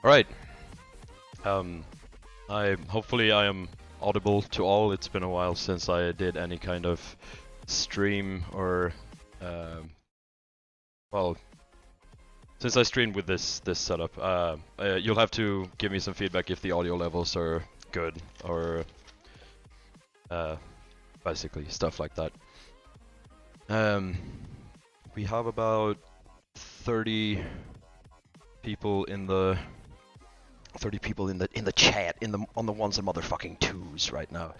Alright. Hopefully I am audible to all. It's been a while since I did any kind of stream or well, since I streamed with this setup. You'll have to give me some feedback if the audio levels are good or basically stuff like that. We have about 30 people in the chat on the ones and motherfucking twos right now.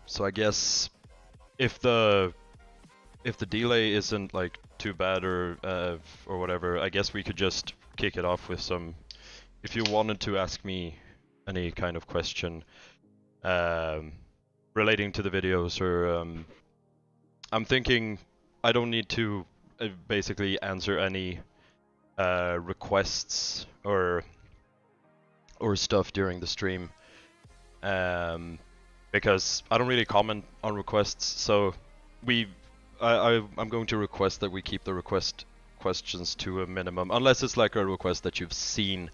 So I guess if the delay isn't like too bad or whatever, I guess we could just kick it off with some. If you wanted to ask me any kind of question relating to the videos, or I'm thinking I don't need to basically answer any requests or stuff during the stream, because I don't really comment on requests. So I'm going to request that we keep the request questions to a minimum, unless it's like a request that you've seen,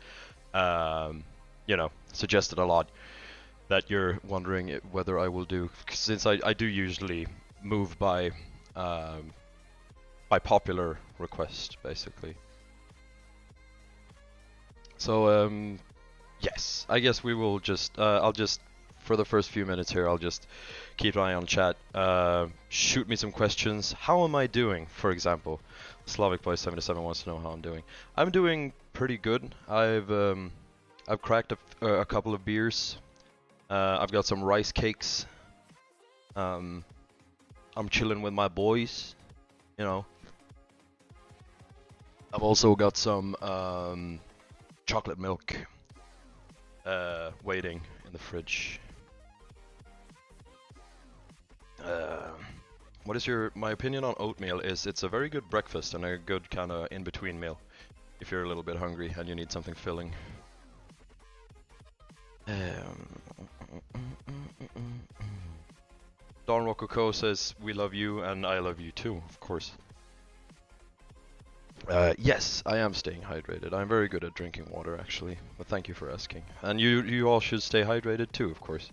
you know, suggested a lot, that you're wondering whether I will do, since I do usually move by popular request, basically. So yes, I guess we will just I'll just, for the first few minutes here, I'll just keep an eye on chat. Shoot me some questions. How am I doing, for example? Slavic Boy 77 wants to know how I'm doing. I'm doing pretty good. I've cracked a couple of beers. I've got some rice cakes. I'm chilling with my boys, you know. I've also got some chocolate milk waiting in the fridge. What is my opinion on oatmeal is it's a very good breakfast and a good kind of in-between meal if you're a little bit hungry and you need something filling. Don Rococo says, we love you and I love you too, of course. Yes, I am staying hydrated. I'm very good at drinking water, actually, but thank you for asking. And you all should stay hydrated too, of course.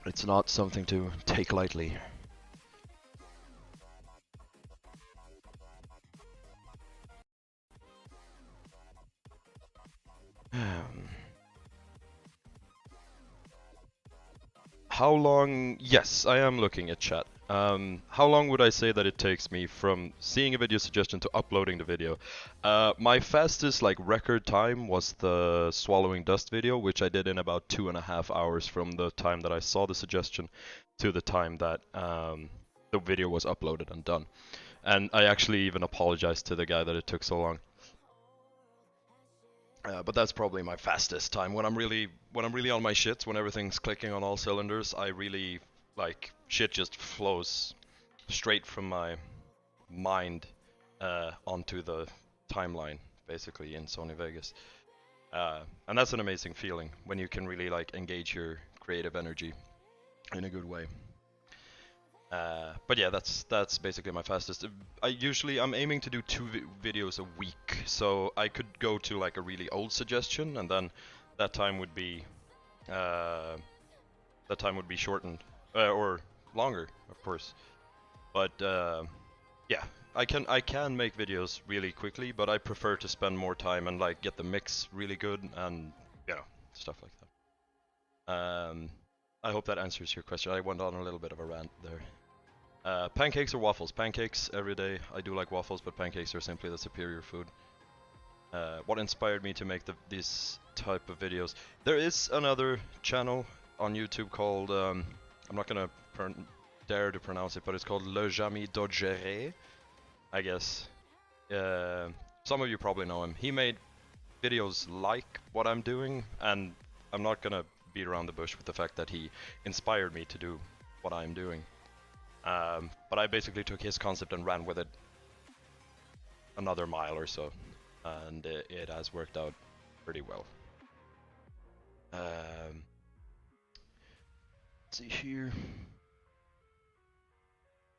It's not something to take lightly. How long? Yes, I am looking at chat. How long would I say that it takes me from seeing a video suggestion to uploading the video? My fastest record time was the swallowing dust video, which I did in about 2.5 hours from the time that I saw the suggestion to the time that the video was uploaded and done. And I actually even apologized to the guy that it took so long. But that's probably my fastest time. When I'm really on my shits, when everything's clicking on all cylinders, I really shit just flows straight from my mind onto the timeline, basically in Sony Vegas. And that's an amazing feeling when you can really engage your creative energy in a good way. But yeah, that's basically my fastest. I'm aiming to do 2 videos a week, so I could go to a really old suggestion, and then that time would be shortened or longer, of course. But yeah, I can make videos really quickly, but I prefer to spend more time and get the mix really good and stuff like that. I hope that answers your question. I went on a little bit of a rant there. Pancakes or waffles? Pancakes every day. I do like waffles, but pancakes are simply the superior food. What inspired me to make this type of videos? There is another channel on YouTube called, I'm not gonna dare to pronounce it, but it's called Le Jami Dodgere, I guess. Some of you probably know him. He made videos like what I'm doing, and I'm not gonna beat around the bush with the fact that he inspired me to do what I'm doing. But I basically took his concept and ran with it another mile or so, and it has worked out pretty well. Let's see here.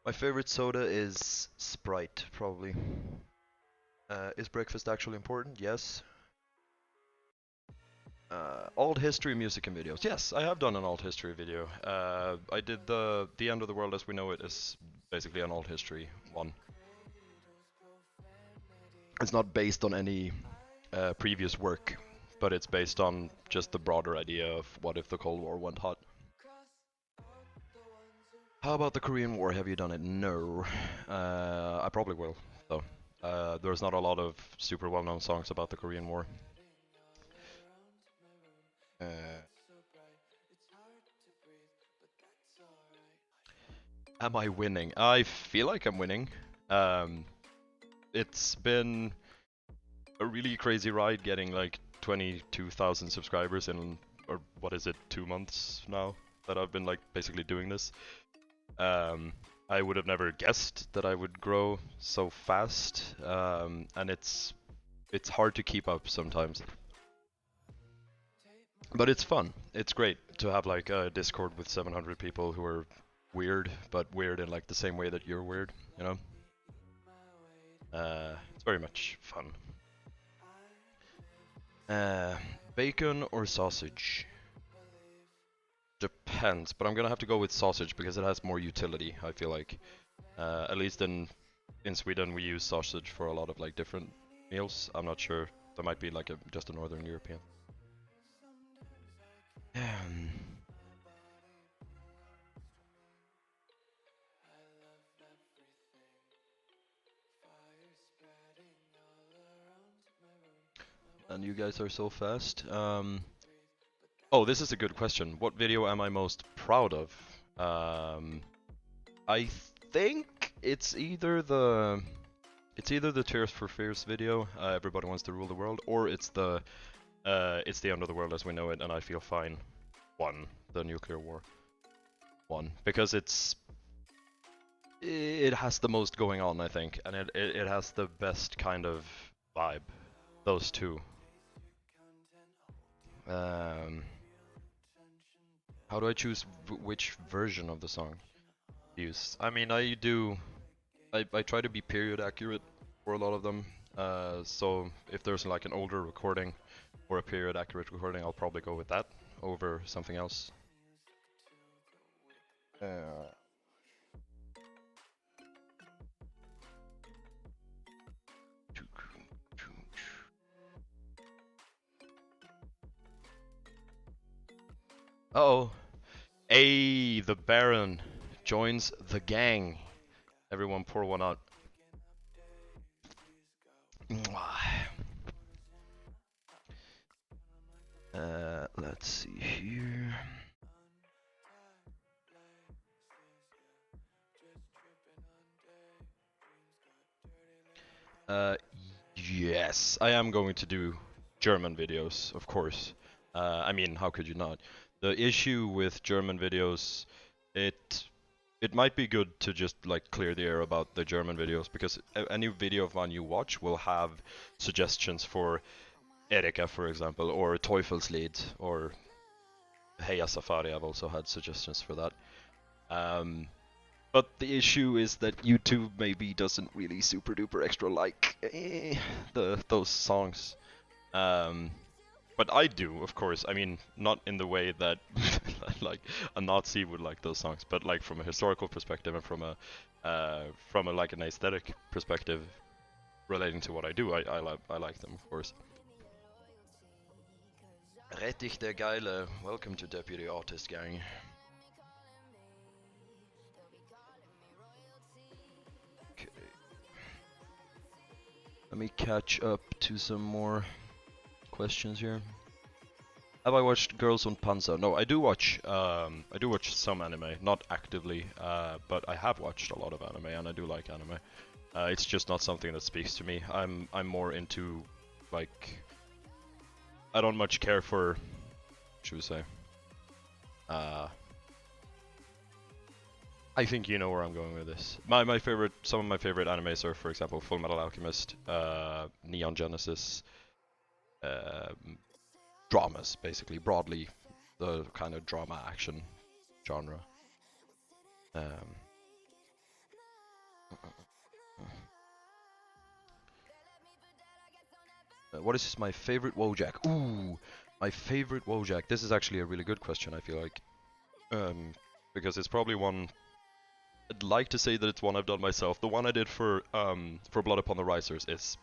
My favorite soda is Sprite, probably. Is breakfast actually important? Yes. Alt history music and videos. Yes, I have done an alt history video. I did the end of the world as we know it is basically an alt history one. It's not based on any previous work, but it's based on just the broader idea of what if the Cold War went hot. How about the Korean War? Have you done it? No. I probably will, though. There's not a lot of super well-known songs about the Korean War. Am I winning? I feel like I'm winning. It's been a really crazy ride getting like 22,000 subscribers in, or what is it, 2 months now that I've been like basically doing this. I would have never guessed that I would grow so fast, and it's hard to keep up sometimes. But it's fun. It's great to have like a Discord with 700 people who are weird, but weird in like the same way that you're weird, you know? It's very much fun. Bacon or sausage? Depends, but I'm gonna have to go with sausage because it has more utility, I feel like. At least in Sweden we use sausage for a lot of like different meals. I'm not sure. That might be like just a Northern European. And you guys are so fast. Oh, this is a good question. What video am I most proud of? I think it's either the Tears for Fears video, Everybody Wants to Rule the World, or it's the End of the World as we know it, and I Feel Fine one, the nuclear war one, because it has the most going on, I think, and it has the best kind of vibe. Those two. How do I choose which version of the song to use? I mean, I try to be period accurate for a lot of them. So if there's like an older recording or a period accurate recording, I'll probably go with that over something else. Uh-oh. Hey, the Baron joins the gang. Everyone pour one out. Let's see here. Yes, I am going to do German videos, of course. I mean, how could you not? The issue with German videos, it might be good to just like clear the air about the German videos, because any video of mine you watch will have suggestions for Erika, for example, or Teufelslied, or Heya Safari. I've also had suggestions for that. But the issue is that YouTube maybe doesn't really super duper extra like those songs. But I do, of course. I mean, not in the way that like a Nazi would like those songs, but like from a historical perspective and from a like an aesthetic perspective relating to what I do, I like them, of course. Rettich der Geile, welcome to Deputy Artist Gang. Let me catch up to some more questions here. Have I watched Girls on Panzer? No, I do watch some anime, not actively, but I have watched a lot of anime, and I do like anime. It's just not something that speaks to me. I'm more into, like, I don't much care for, should we say? I think you know where I'm going with this. Some of my favorite animes are, for example, Full Metal Alchemist, Neon Genesis, dramas, basically, broadly, the kind of drama action genre. What is my favorite Wojak? Ooh, my favorite Wojak. This is actually a really good question, I feel like. Because it's probably one... I'd like to say that it's one I've done myself. The one I did for Blood Upon the Risers is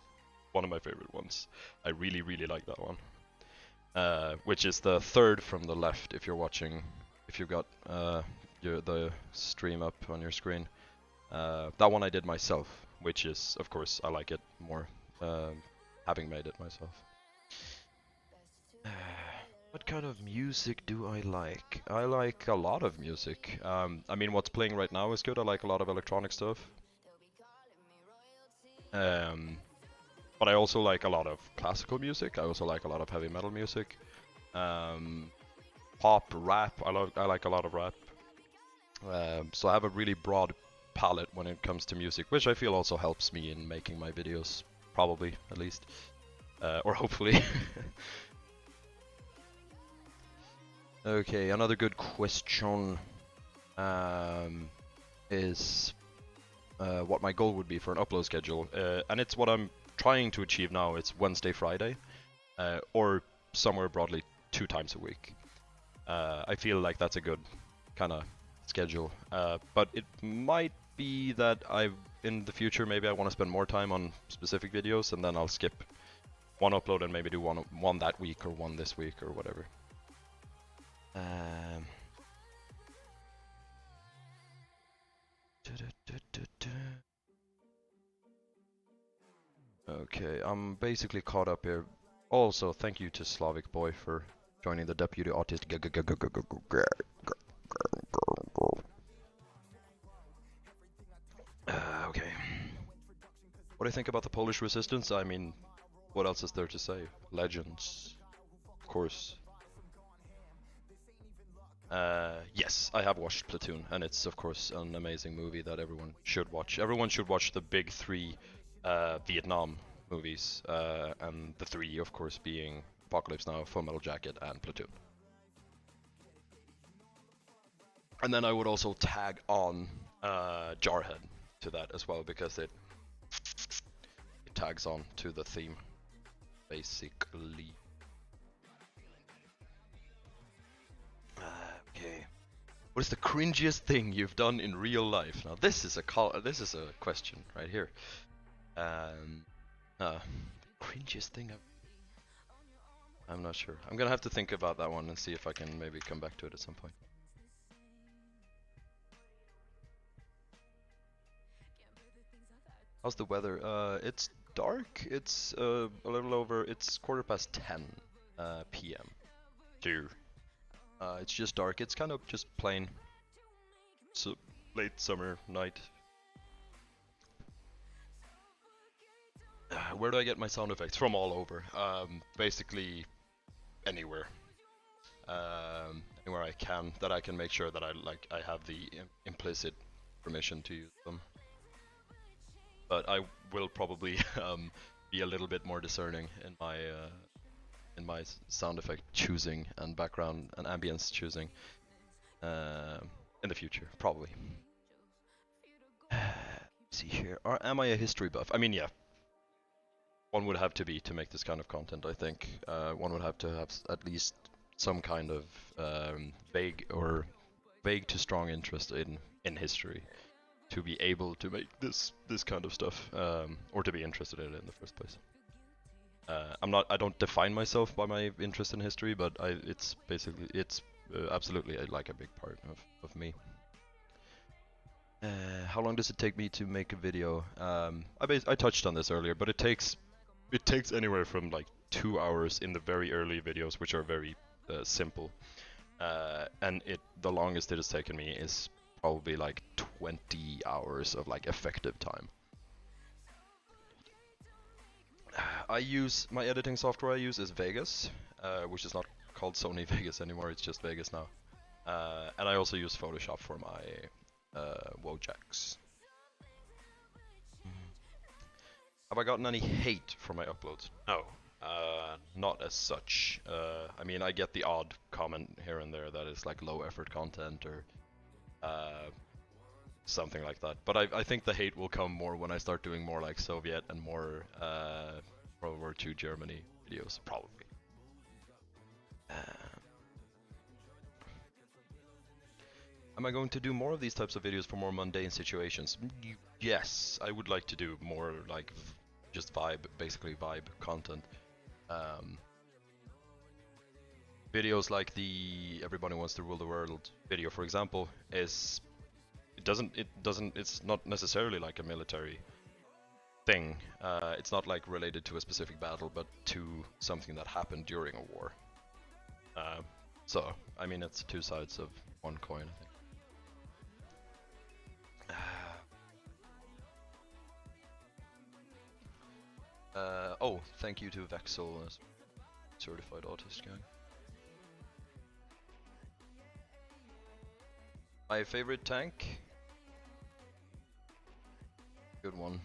one of my favorite ones. I really, really like that one. Which is the third from the left if you're watching, if you've got the stream up on your screen. That one I did myself, which is, of course, I like it more, having made it myself. What kind of music do I like? I like a lot of music. I mean, what's playing right now is good. I like a lot of electronic stuff. But I also like a lot of classical music. I also like a lot of heavy metal music. Pop, rap. I like a lot of rap. So I have a really broad palette when it comes to music, which I feel also helps me in making my videos, probably, at least. Or hopefully. Okay, another good question is what my goal would be for an upload schedule. And it's what I'm trying to achieve now. It's Wednesday, Friday, or somewhere broadly 2 times a week. I feel like that's a good kind of schedule. But it might be that in the future, maybe I want to spend more time on specific videos, and then I'll skip one upload and maybe do one that week or one this week or whatever. Okay, I'm basically caught up here. Also, thank you to Slavic Boy for joining the Deputy Autist. Okay. What do you think about the Polish resistance? I mean, what else is there to say? Legends, of course. Yes, I have watched Platoon, and it's of course an amazing movie that everyone should watch. Everyone should watch the big 3 Vietnam movies, and the 3, of course, being Apocalypse Now, Full Metal Jacket, and Platoon. And then I would also tag on Jarhead to that as well, because it tags on to the theme, basically. Okay. What is the cringiest thing you've done in real life? Now this is a question right here. Cringiest thing I'm not sure. I'm gonna have to think about that one and see if I can maybe come back to it at some point. How's the weather? It's dark. It's a little over. It's 10:15 p.m. here. It's just dark. It's kind of just plain. So late summer night. Where do I get my sound effects? From all over. Basically anywhere. Anywhere I can, that I can make sure that I have the implicit permission to use them. But I will probably be a little bit more discerning in my sound effect choosing and background and ambience choosing in the future, probably. See here, am I a history buff? I mean, yeah. One would have to be to make this kind of content, I think. One would have to have at least some kind of vague to strong interest in history to be able to make this kind of stuff, or to be interested in it in the first place. I don't define myself by my interest in history, but it's absolutely like a big part of me. How long does it take me to make a video? I touched on this earlier, but it takes anywhere from like 2 hours in the very early videos, which are very simple, and the longest it has taken me is probably like 20 hours of like effective time. My editing software I use is Vegas, which is not called Sony Vegas anymore, it's just Vegas now. And I also use Photoshop for my Wojaks. Have I gotten any hate for my uploads? No, not as such. I mean, I get the odd comment here and there that is like low effort content or something like that. But I think the hate will come more when I start doing more like Soviet and more World War II Germany videos, probably. Am I going to do more of these types of videos for more mundane situations? Yes, I would like to do more like just basically vibe content. Videos like the Everybody Wants to Rule the World video, for example, it's not necessarily like a military thing. It's not like related to a specific battle, but to something that happened during a war. So, I mean, it's two sides of one coin, I think. Oh, thank you to Vexil, as certified autist guy. My favorite tank? Good one.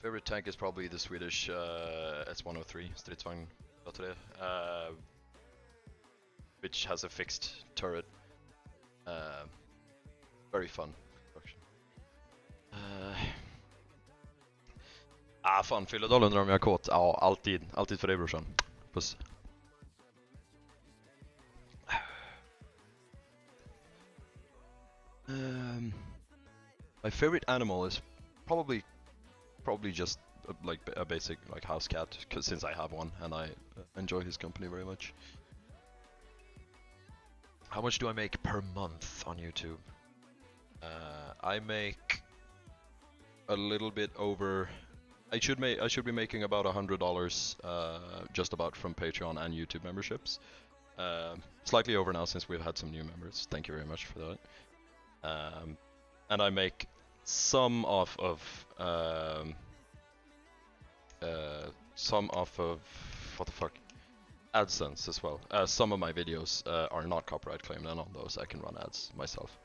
Favorite tank is probably the Swedish S103 Stridsvagn, which has a fixed turret. Very fun construction. Fan, Fyllodal undrar om jag är kåt. Ja, alltid för dig brorsan. Puss. My favorite animal is probably just like a basic like house cat, since I have one and I enjoy his company very much. How much do I make per month on YouTube? I make a little bit over. I should be making about $100 just about from Patreon and YouTube memberships. Slightly over now since we've had some new members. Thank you very much for that. And I make some off of what the fuck, AdSense as well. Some of my videos are not copyright claimed, and on those I can run ads myself.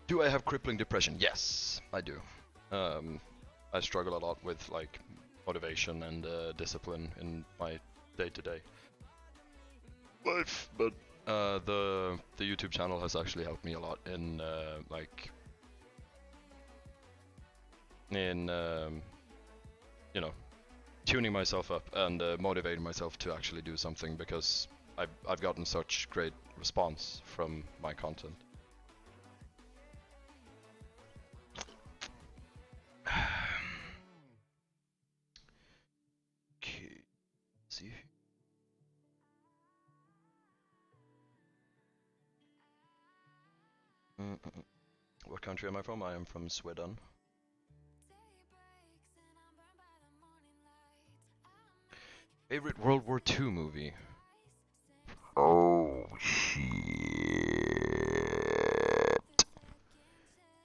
Do I have crippling depression? Yes, I do. I struggle a lot with like motivation and discipline in my day-to-day life, but the YouTube channel has actually helped me a lot in you know, tuning myself up and motivating myself to actually do something, because I've gotten such great response from my content. Okay, see. What country am I from? I am from Sweden. Favorite World War II movie? Oh shit!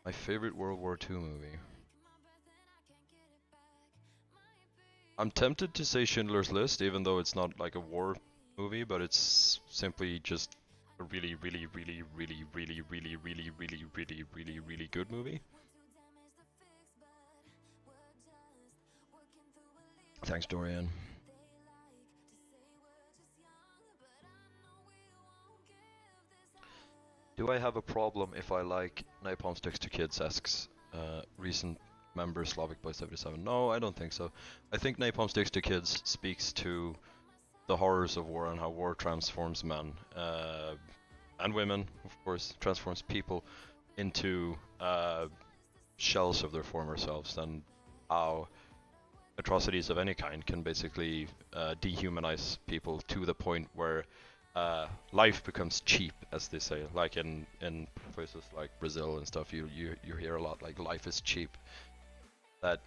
My favorite World War II movie. I'm tempted to say Schindler's List, even though it's not like a war movie, but it's simply just a really good movie. Thanks, Dorian. Do I have a problem if I like Napalm Sticks to Kids asks recent member Slavic Boy 77? No, I don't think so. I think Napalm Sticks to Kids speaks to the horrors of war and how war transforms men and women, of course, transforms people into shells of their former selves, and how atrocities of any kind can basically dehumanize people to the point where life becomes cheap, as they say. Like in places like Brazil and stuff, you hear a lot like life is cheap. That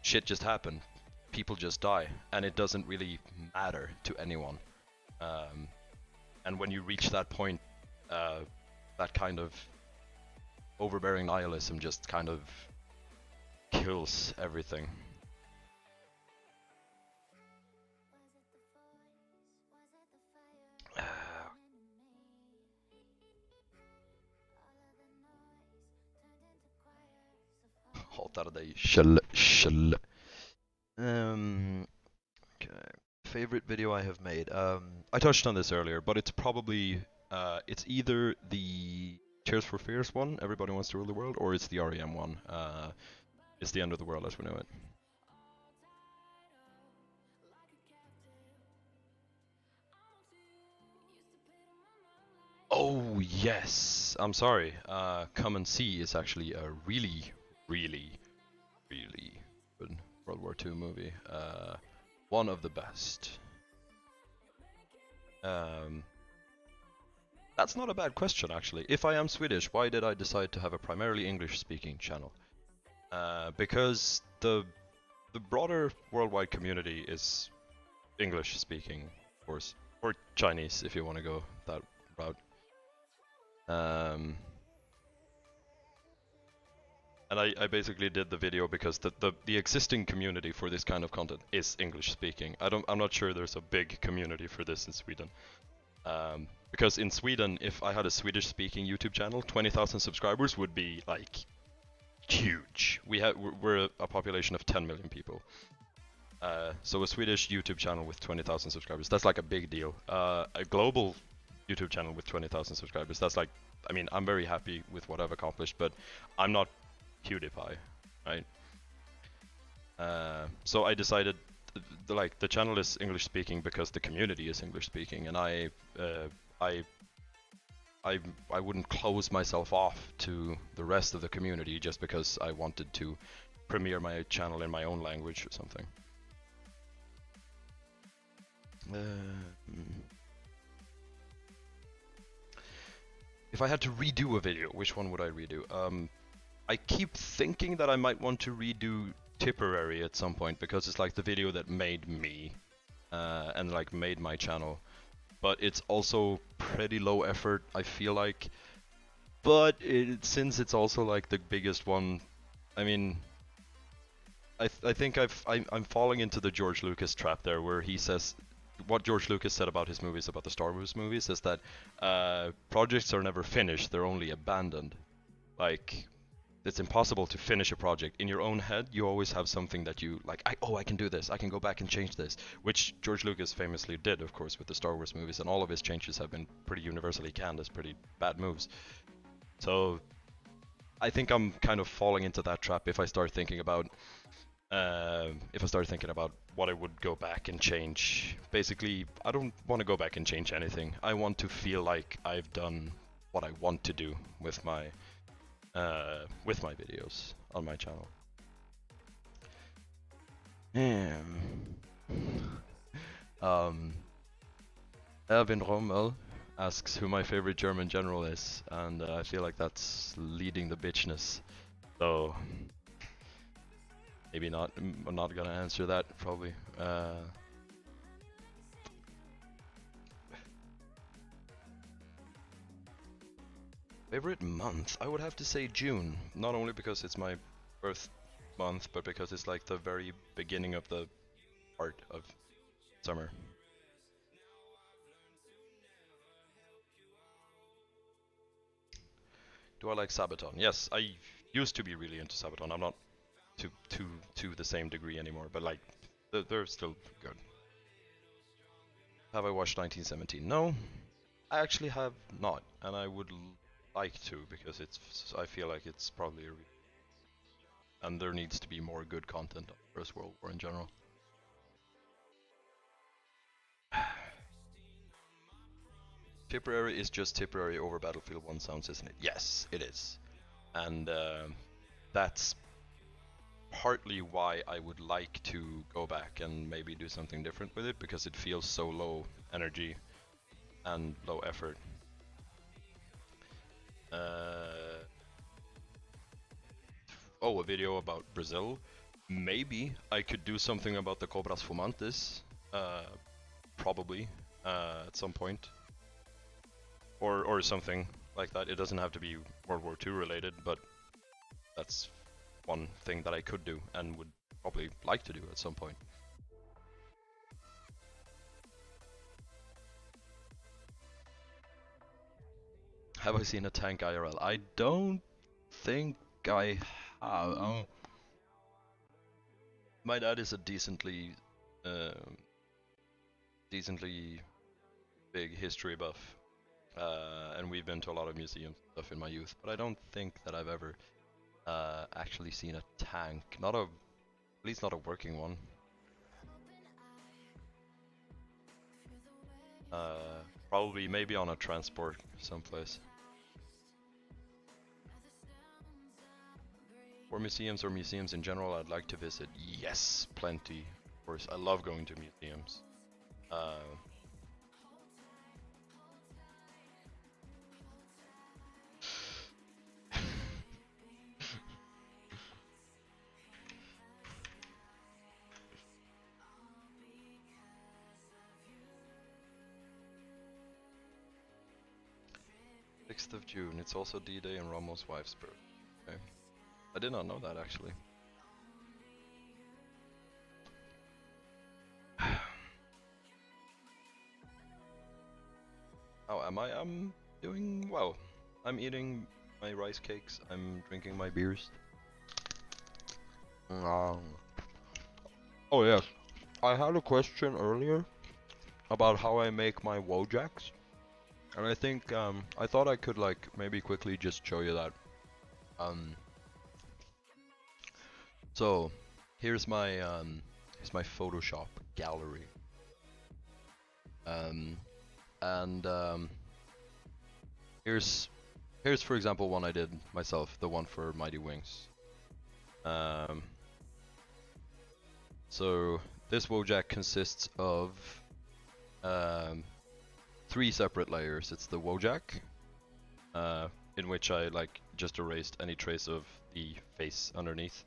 shit just happened, people just die, and it doesn't really matter to anyone. And when you reach that point, that kind of overbearing nihilism just kind of kills everything. hatar dig. Käll. Okay. Favorite video I have made. I touched on this earlier, but it's probably it's either the Tears for Fears one, Everybody Wants to Rule the World, or it's the REM one. It's the End of the World as we know it. Oh yes, I'm sorry. Come and See is actually a really, really, really good World War II movie. One of the best. That's not a bad question actually. If I am Swedish, why did I decide to have a primarily English-speaking channel? Because the broader worldwide community is English-speaking, of course, or Chinese if you want to go that route. And I basically did the video because the existing community for this kind of content is English speaking. I'm not sure there's a big community for this in Sweden. Because in Sweden, if I had a Swedish speaking YouTube channel, 20,000 subscribers would be like huge. We're a population of 10 million people. So a Swedish YouTube channel with 20,000 subscribers, that's like a big deal. A global YouTube channel with 20,000 subscribers, that's like, I mean, I'm very happy with what I've accomplished, but I'm not PewDiePie, right? So I decided, the channel is English speaking because the community is English speaking, and I wouldn't close myself off to the rest of the community just because I wanted to premiere my channel in my own language or something. If I had to redo a video, which one would I redo? I keep thinking that I might want to redo Tipperary at some point because it's like the video that made me and like made my channel. But it's also pretty low effort, I feel like. But since it's also like the biggest one, I mean, I think I'm falling into the George Lucas trap there, where he says what George Lucas said about his movies, about the Star Wars movies, is that projects are never finished; they're only abandoned. Like, it's impossible to finish a project. In your own head, you always have something that you like, I can do this, I can go back and change this, which George Lucas famously did, of course, with the Star Wars movies, and all of his changes have been pretty universally canned as pretty bad moves. So I think I'm kind of falling into that trap if I start thinking about what I would go back and change. Basically, I don't want to go back and change anything. I want to feel like I've done what I want to do with my videos on my channel. Erwin Rommel asks who my favorite German general is, and I feel like that's leading the bitchness. So maybe not. I'm not gonna answer that probably. Favorite month? I would have to say June. Not only because it's my birth month, but because it's like the very beginning of the part of summer. Do I like Sabaton? Yes, I used to be really into Sabaton. I'm not to the same degree anymore, but like they're still good. Have I watched 1917? No, I actually have not, and I would like to, because I feel like it's probably and there needs to be more good content on the First World War in general. Tipperary is just Tipperary over Battlefield 1 sounds, isn't it? Yes, it is. And that's partly why I would like to go back and maybe do something different with it, because it feels so low energy and low effort. Oh, a video about Brazil. Maybe I could do something about the Cobras Fumantes. Probably at some point. Or something like that. It doesn't have to be World War II related, but that's one thing that I could do and would probably like to do at some point. Have I seen a tank IRL? I don't think I have. My dad is a decently big history buff, and we've been to a lot of museum stuff in my youth. But I don't think that I've ever actually seen a tank, at least not a working one. Probably maybe on a transport someplace. For museums or museums in general I'd like to visit, yes, plenty. Of course, I love going to museums. 6th of June, it's also D-Day and Rommel's wife's birthday. Okay. I did not know that actually. How am I? I'm doing well. I'm eating my rice cakes, I'm drinking my beers. Oh yes, I had a question earlier about how I make my Wojaks. And I think I thought I could like maybe quickly just show you that. So here's my Photoshop gallery. Here's for example one I did myself, the one for Mighty Wings. So this Wojak consists of 3 separate layers. It's the Wojak, in which I like just erased any trace of the face underneath,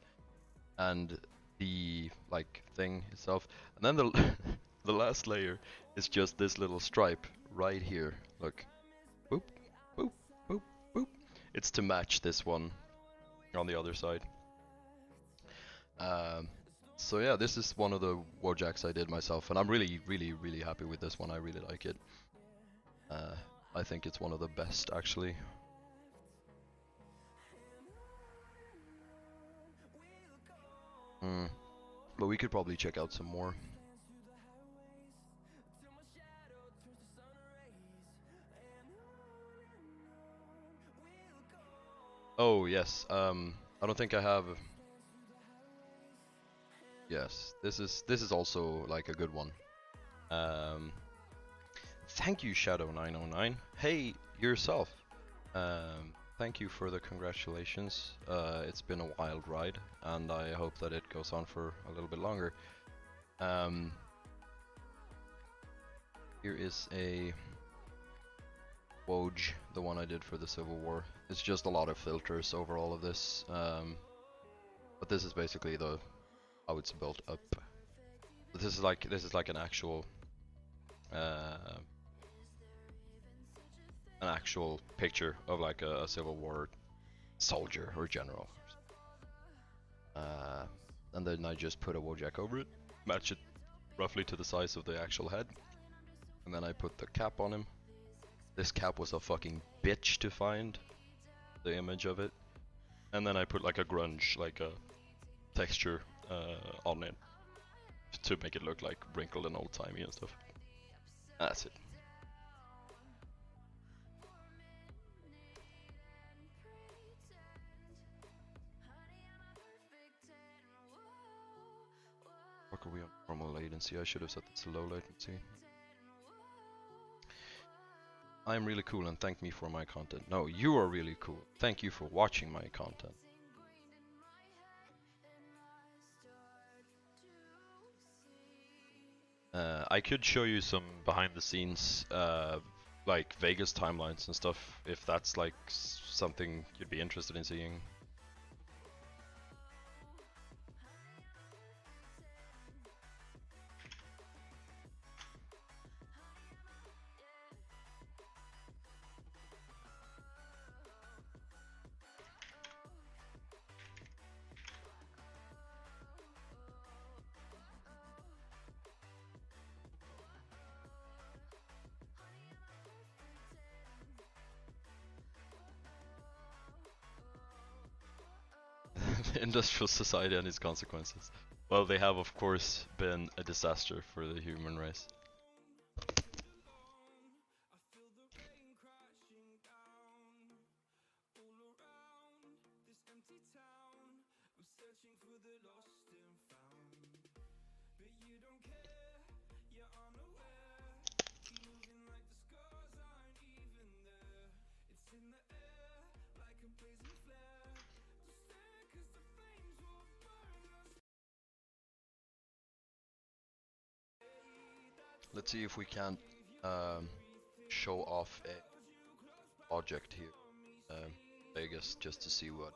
and the like thing itself, and then the the last layer is just this little stripe right here. Look, boop, boop, boop, boop. It's to match this one on the other side. So yeah, this is one of the Wojaks I did myself, and I'm really happy with this one. I really like it. I think it's one of the best actually. But we could probably check out some more. Oh yes, I don't think I have. Yes, this is also like a good one. Thank you, Shadow909. Hey, yourself. Thank you for the congratulations. It's been a wild ride, and I hope that it goes on for a little bit longer. Here is a Woj, the one I did for the Civil War. It's just a lot of filters over all of this, but this is basically how it's built up. This is like an actual picture of like a Civil War soldier or general. And then I just put a Wojak over it, match it roughly to the size of the actual head, and then I put the cap on him. This cap was a fucking bitch to find, the image of it, and then I put like a grunge, like a texture on it to make it look like wrinkled and old-timey and stuff. That's it. Fuck, are we on normal latency? I should have set this to low latency. I'm really cool and thank me for my content. No, you are really cool. Thank you for watching my content. I could show you some behind the scenes like Vegas timelines and stuff, if that's like something you'd be interested in seeing. Industrial society and its consequences. Well, they have of course been a disaster for the human race. Let's see if we can show off a project here, Vegas, just to see what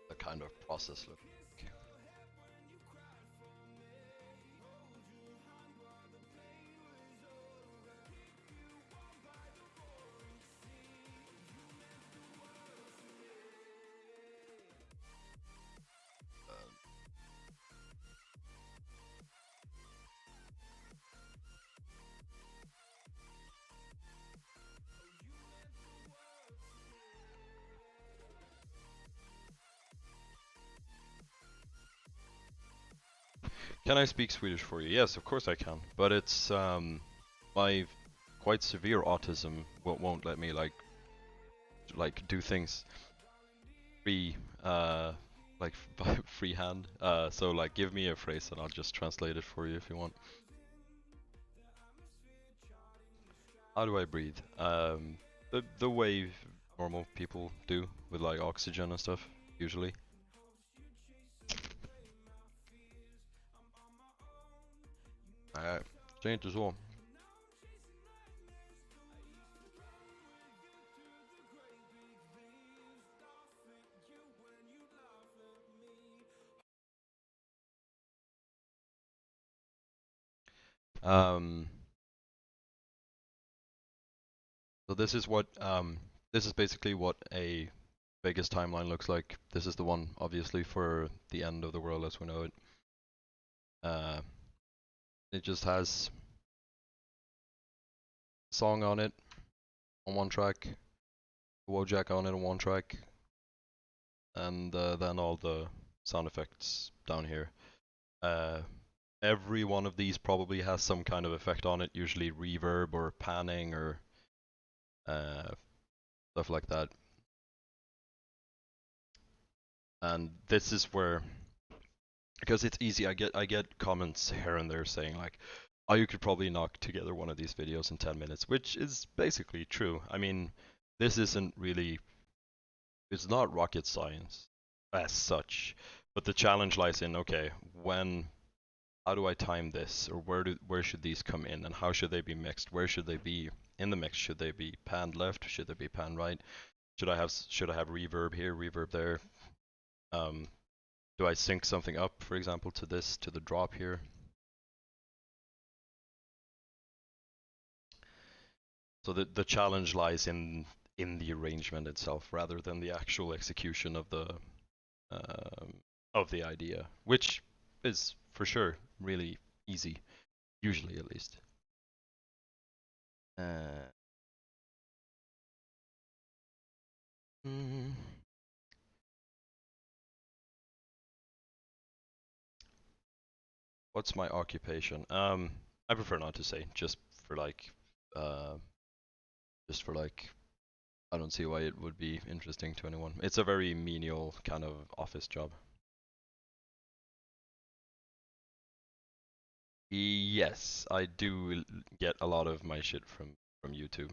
the kind of process looks like. Can I speak Swedish for you? Yes, of course I can. But it's my quite severe autism won't let me like do things free like freehand. So like give me a phrase and I'll just translate it for you if you want. How do I breathe? The way normal people do with like oxygen and stuff usually. Nej, det är inte så. So this is what this is basically what a Vegas timeline looks like. This is the one obviously for the end of the world as we know it. It just has a song on it on one track, a Wojak on it on one track, and then all the sound effects down here. Every one of these probably has some kind of effect on it, usually reverb or panning or stuff like that. And this is where, because it's easy, I get comments here and there saying like, oh, you could probably knock together one of these videos in 10 minutes, which is basically true. I mean, this isn't really, it's not rocket science as such, but the challenge lies in, okay, how do I time this, or where should these come in, and how should they be mixed? Where should they be in the mix? Should they be panned left? Should they be panned right? Should I have reverb here, reverb there? Do I sync something up, for example, to the drop here? So the challenge lies in the arrangement itself, rather than the actual execution of the idea, which is for sure really easy, usually at least. What's my occupation? I prefer not to say, just for like, I don't see why it would be interesting to anyone. It's a very menial kind of office job. Yes, I do get a lot of my shit from YouTube.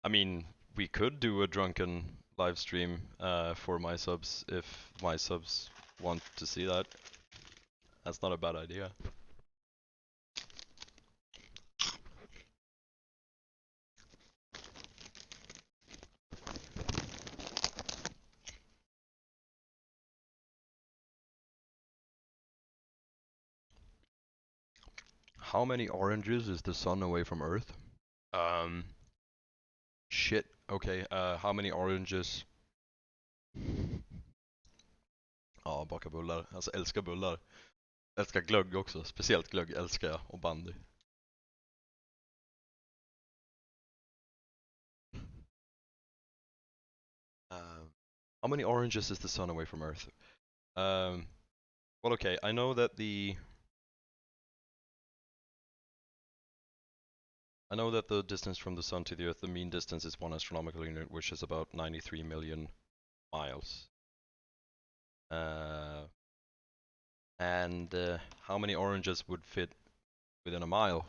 I mean, we could do a drunken live stream for my subs if my subs want to see that. That's not a bad idea. How many oranges is the sun away from Earth? Shit. Okay, how many oranges? Ja, baka bullar. Alltså älskar bullar. Älskar glögg också. Speciellt glögg älskar jag. Och bandy. How many oranges is the sun away from Earth? Well, okay, I know that the distance from the sun to the Earth, the mean distance is 1 astronomical unit, which is about 93 million miles. And how many oranges would fit within a mile?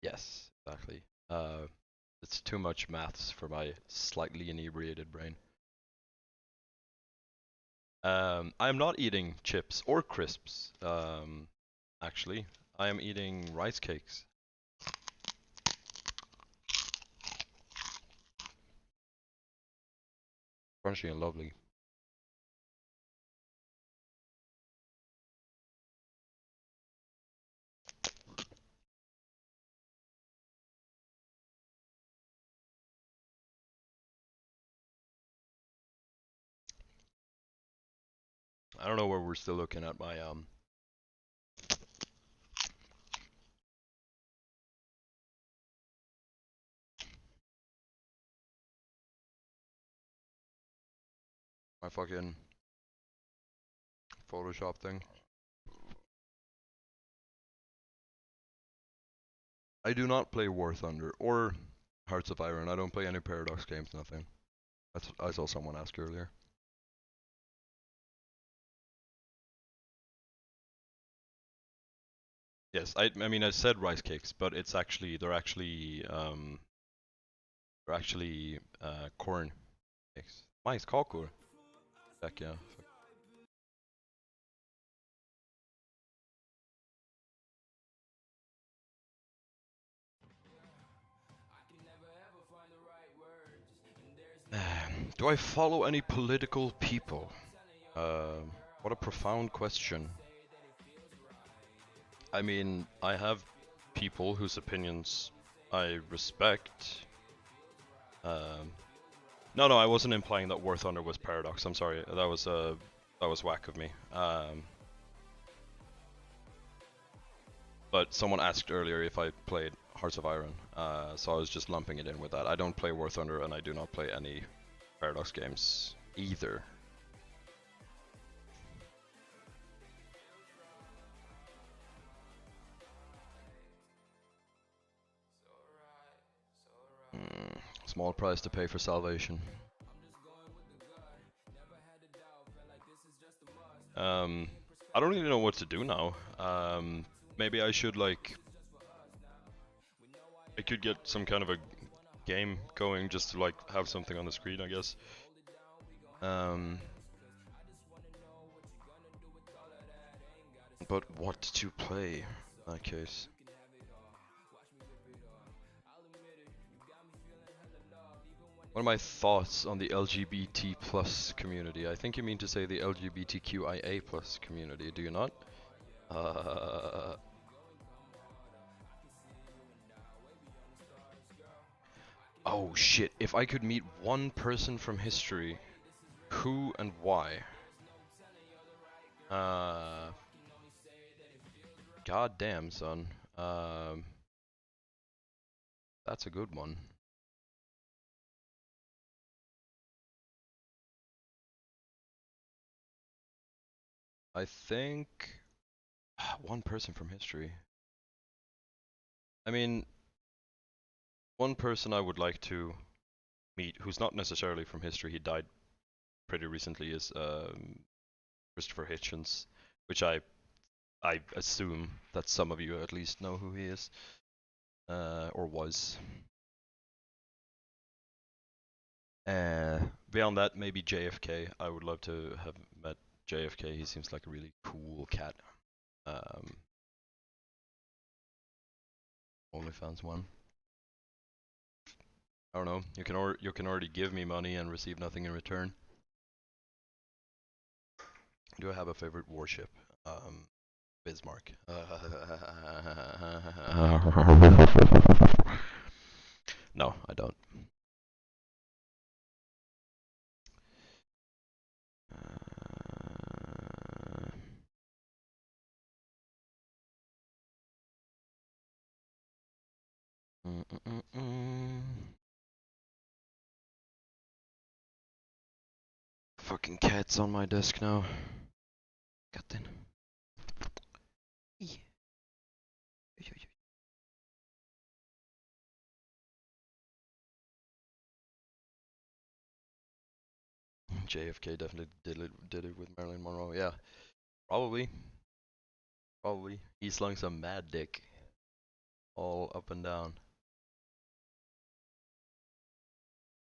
Yes, exactly. It's too much maths for my slightly inebriated brain. I am not eating chips or crisps, actually. I am eating rice cakes. Crunchy and lovely. I don't know where we're still looking at my my fucking Photoshop thing. I do not play War Thunder or Hearts of Iron. I don't play any Paradox games, nothing. That's I saw someone ask earlier. Yes, I mean I said rice cakes, but it's actually they're actually corn cakes. Nice kakor. Heck yeah. Do I follow any political people? What a profound question. I mean, I have people whose opinions I respect. No, I wasn't implying that War Thunder was Paradox. I'm sorry, that was whack of me. But someone asked earlier if I played Hearts of Iron, so I was just lumping it in with that. I don't play War Thunder, and I do not play any Paradox games either. Small price to pay for salvation. I don't really know what to do now. Maybe I should like... I could get some kind of a game going just to like have something on the screen, I guess. But what to play in that case? What are my thoughts on the LGBT plus community? I think you mean to say the LGBTQIA plus community, do you not? Oh shit, if I could meet one person from history, who and why? God damn, son. That's a good one. I think one person from history. I mean, one person I would like to meet who's not necessarily from history, he died pretty recently, is Christopher Hitchens, which I assume that some of you at least know who he is, or was. Beyond that, maybe JFK. I would love to have met JFK. He seems like a really cool cat. OnlyFans one. I don't know. You can already give me money and receive nothing in return. Do I have a favorite warship? Bismarck. No, I don't. Fucking cat's on my desk now. Katten. JFK definitely did it with Marilyn Monroe. Yeah, probably. Probably. He slung some mad dick all up and down.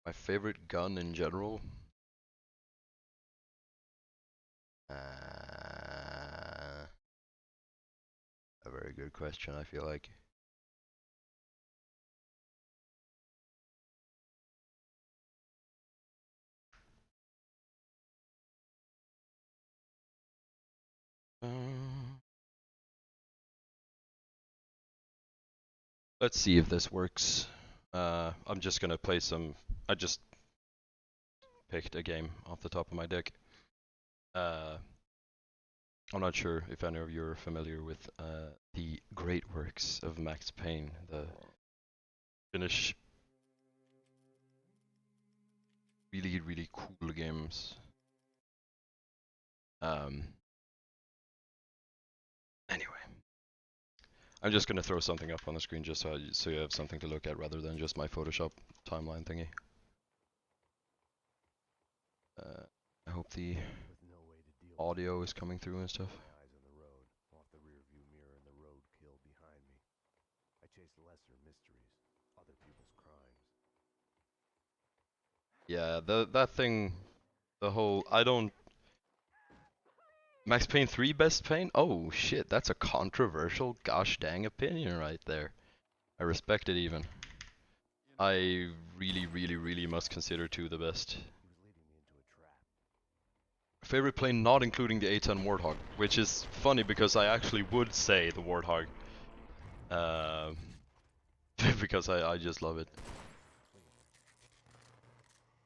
My favorite gun in general? A very good question, I feel like. Let's see if this works. I'm just gonna play some. I just picked a game off the top of my deck. I'm not sure if any of you are familiar with the great works of Max Payne, the Finnish really cool games. Anyway, I'm just gonna throw something up on the screen just so you have something to look at rather than just my Photoshop timeline thingy. I hope the audio is coming through and stuff. Yeah, that thing, the whole Max Payne 3 best Payne? Oh shit, that's a controversial gosh dang opinion right there. I respect it even. I really must consider 2 the best. Favorite plane not including the A10 Warthog, which is funny because I actually would say the Warthog. Because I just love it.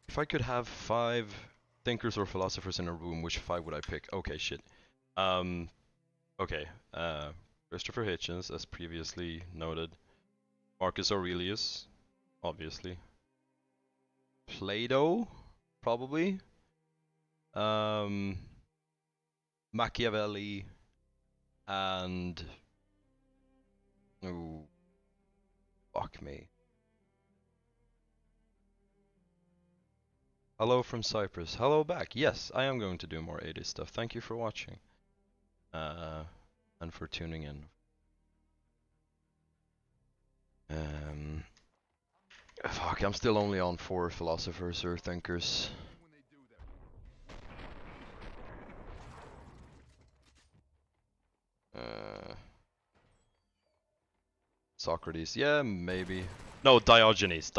If I could have 5 thinkers or philosophers in a room, which 5 would I pick? Okay, shit. Okay. Christopher Hitchens, as previously noted. Marcus Aurelius, obviously. Plato, probably. Machiavelli, and ooh, fuck me. Hello from Cyprus. Hello back. Yes, I am going to do more 80s stuff. Thank you for watching. And for tuning in. Fuck, I'm still only on 4 philosophers or thinkers. Socrates, yeah, maybe. No, Diogenes,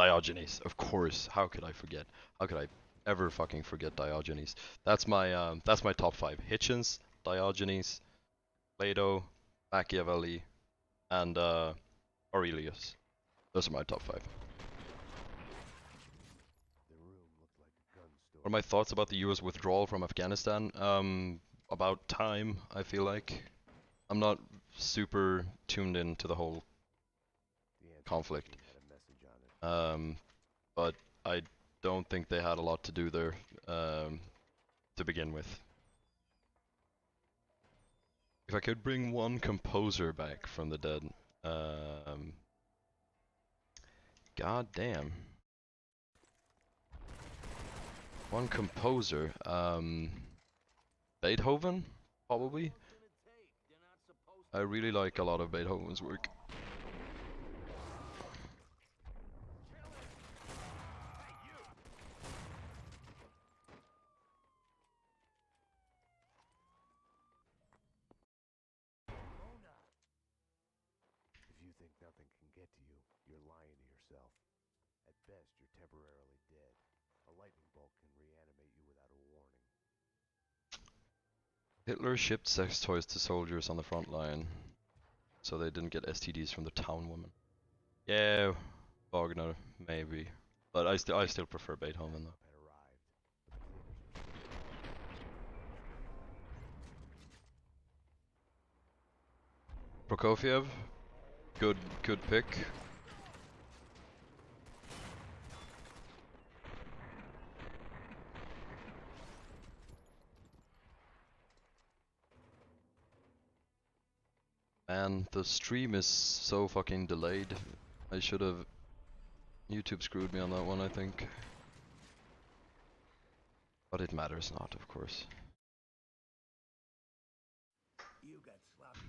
of course. How could I forget? How could I ever fucking forget Diogenes? That's my top 5. Hitchens, Diogenes, Plato, Machiavelli, and Aurelius. Those are my top 5. What are my thoughts about the US withdrawal from Afghanistan? About time, I feel like. I'm not super tuned into the whole conflict. But I don't think they had a lot to do there to begin with. If I could bring one composer back from the dead, god damn. One composer, Beethoven, probably. I really like a lot of Beethoven's work. If you think nothing can get to you, you're lying to yourself. At best, you're temporarily dead. A lightning bolt can reanimate you without a warning. Hitler shipped sex toys to soldiers on the front line, so they didn't get STDs from the town women. Yeah, Wagner, maybe. But I still prefer Beethoven though. Prokofiev, good pick. And the stream is so fucking delayed. I should have. YouTube screwed me on that one, I think. But it matters not, of course. You got sloppy.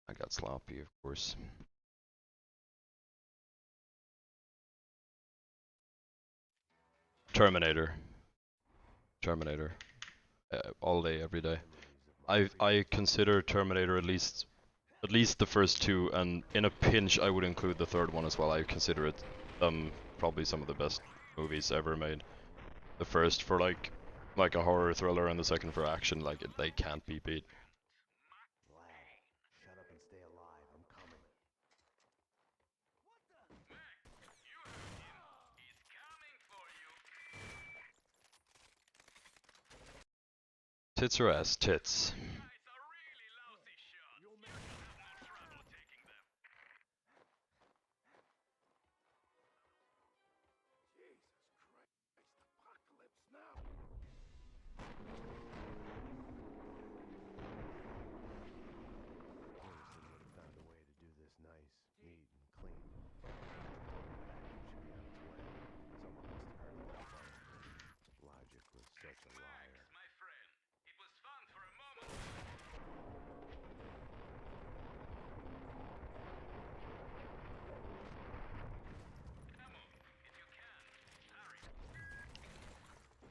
I got sloppy, of course. Terminator. All day, every day. I consider Terminator at least the first two, and in a pinch I would include the third one as well. I consider it probably some of the best movies ever made. The first for like a horror thriller, and the second for action. Like they can't be beat. Lad, shut up and stay alive. I'm coming. Tits or ass? Tits.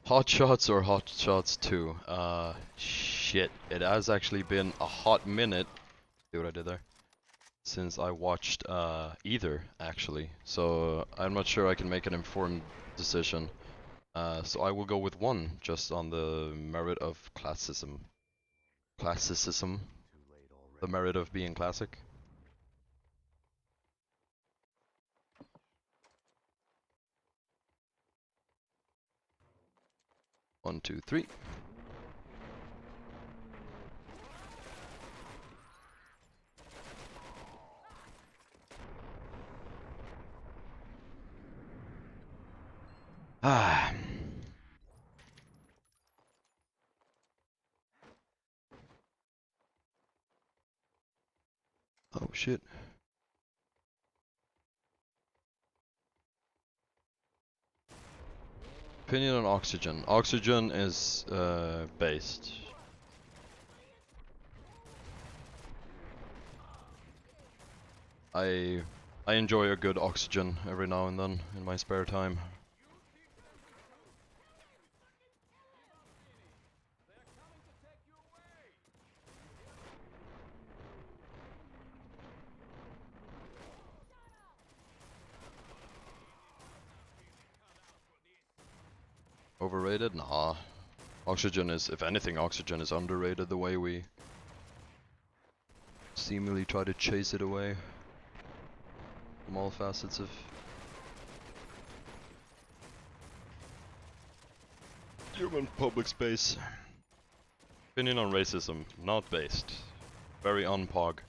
Hot Shots or Hot Shots 2? Shit. It has actually been a hot minute. See what I did there? Since I watched either, actually. So I'm not sure I can make an informed decision. So I will go with one, just on the merit of classicism. Classicism. The merit of being classic. One, two, three. Ah. Oh shit. Opinion on oxygen. Oxygen is based. I enjoy a good oxygen every now and then in my spare time. Overrated? Nah. Oxygen is, if anything, oxygen is underrated the way we seemingly try to chase it away from all facets of human public space. Opinion on racism, not based. Very unpog.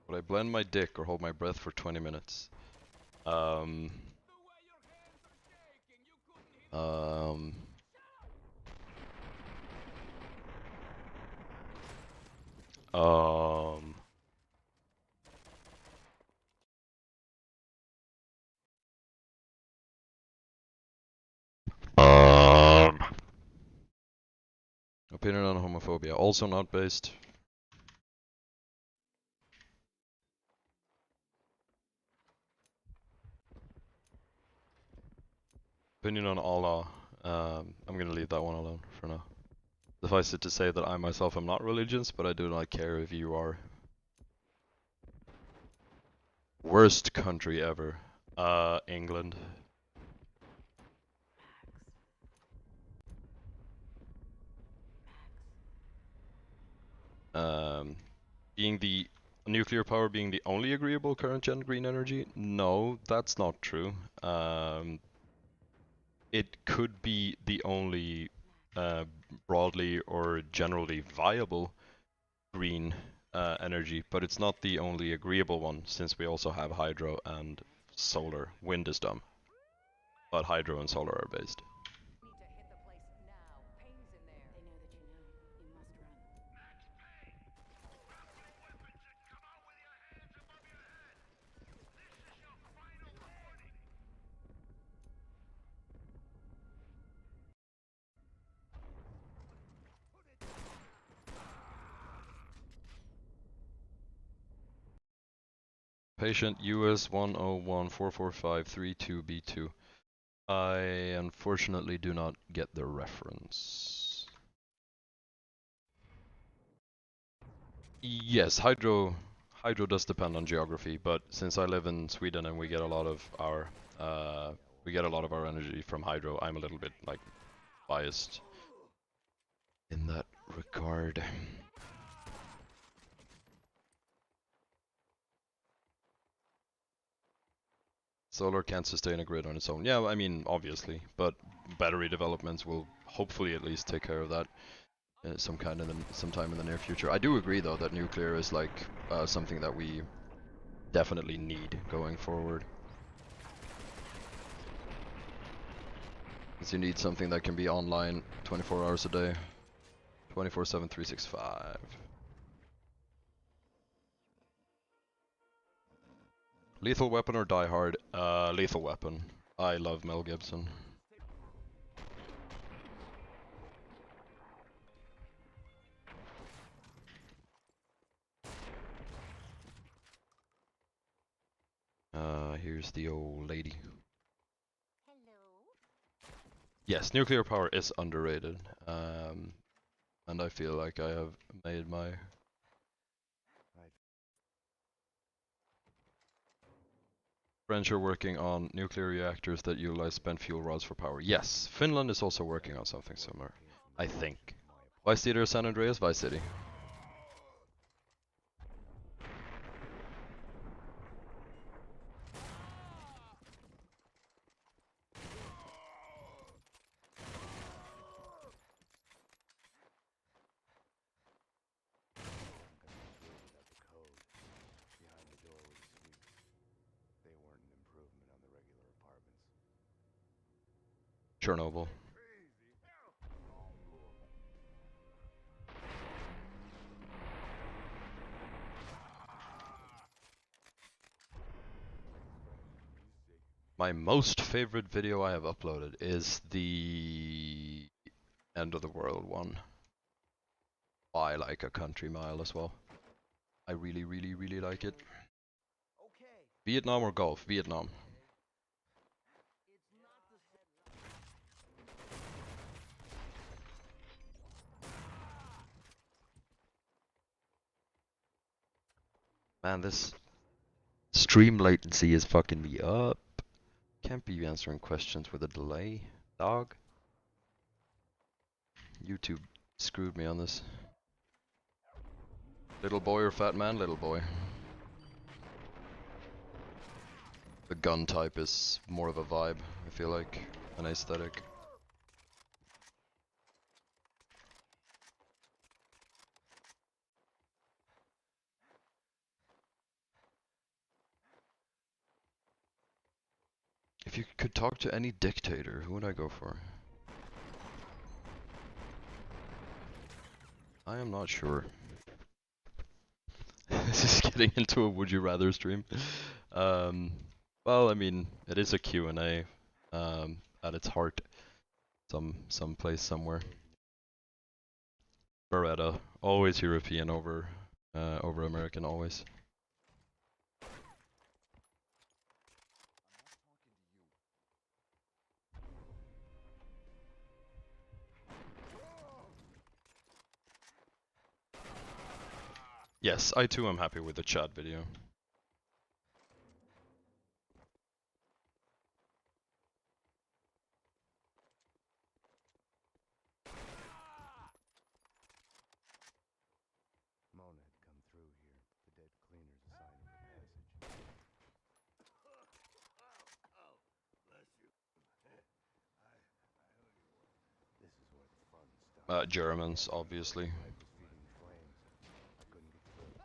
Would I blend my dick or hold my breath for 20 minutes? Um, Opinion on homophobia, also not based. Opinion on Allah. I'm gonna leave that one alone for now. Suffice it to say that I myself am not religious, but I do not care if you are. Worst country ever. England. Being the nuclear power being the only agreeable current gen green energy? No, that's not true. It could be the only broadly or generally viable green energy, but it's not the only agreeable one, since we also have hydro and solar. Wind is dumb, but hydro and solar are based. Patient US 101445332B2. I unfortunately do not get the reference. Yes, hydro does depend on geography, but since I live in Sweden and we get a lot of our energy from hydro, I'm a little bit like biased in that regard. Solar can't sustain a grid on its own. Yeah, I mean, obviously, but battery developments will hopefully at least take care of that sometime in the near future. I do agree though that nuclear is like something that we definitely need going forward. Because you need something that can be online 24 hours a day, 24/7, 365. Lethal Weapon or Die Hard? Lethal Weapon. I love Mel Gibson. Here's the old lady. Hello. Yes, nuclear power is underrated. And I feel like I have made my... French are working on nuclear reactors that utilize spent fuel rods for power. Yes, Finland is also working on something similar, I think. Vice City or San Andreas? Vice City. Chernobyl. My most favorite video I have uploaded is the End of the World one. By like a country mile as well. I really like it. Vietnam or Gulf? Vietnam. Man, this stream latency is fucking me up. Can't be answering questions with a delay, dog. YouTube screwed me on this. Little boy or fat man? Little boy. The gun type is more of a vibe, I feel like, an aesthetic. If you could talk to any dictator, who would I go for? I am not sure. This is getting into a would you rather stream. Well, I mean, it is a Q&A at its heart. Some place somewhere. Beretta, always European over American, always. Yes, I too am happy with the chat video. Mona had come through here. The dead cleaner's a sign of the passage. This is where the fun starts. Germans, obviously. Pipe was feeding the flames. I couldn't get through.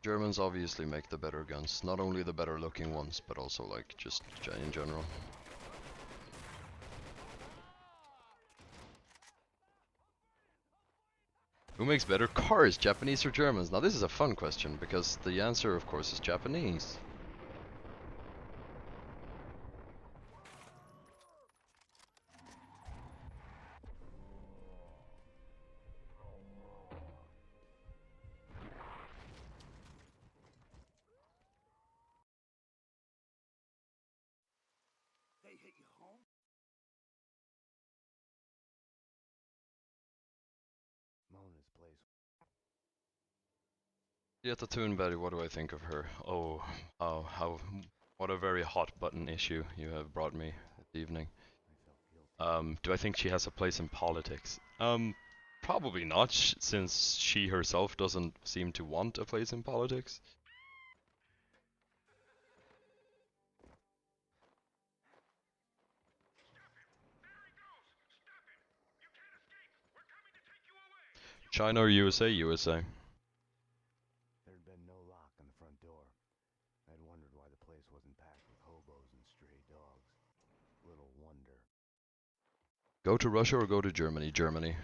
Germans obviously make the better guns. Not only the better looking ones, but also like just in general. Who makes better cars, Japanese or Germans? Now this is a fun question, because the answer of course is Japanese. They hit you home? Mona's place. Yeah, Toonberry, what do I think of her? Oh, what a very hot button issue you have brought me this evening. I felt guilty. Do I think she has a place in politics? Probably not, since she herself doesn't seem to want a place in politics. China or USA? USA. There'd been no lock on the front door. I'd wondered why the place wasn't packed with hobos and stray dogs. Little wonder. Go to Russia or go to Germany? Germany.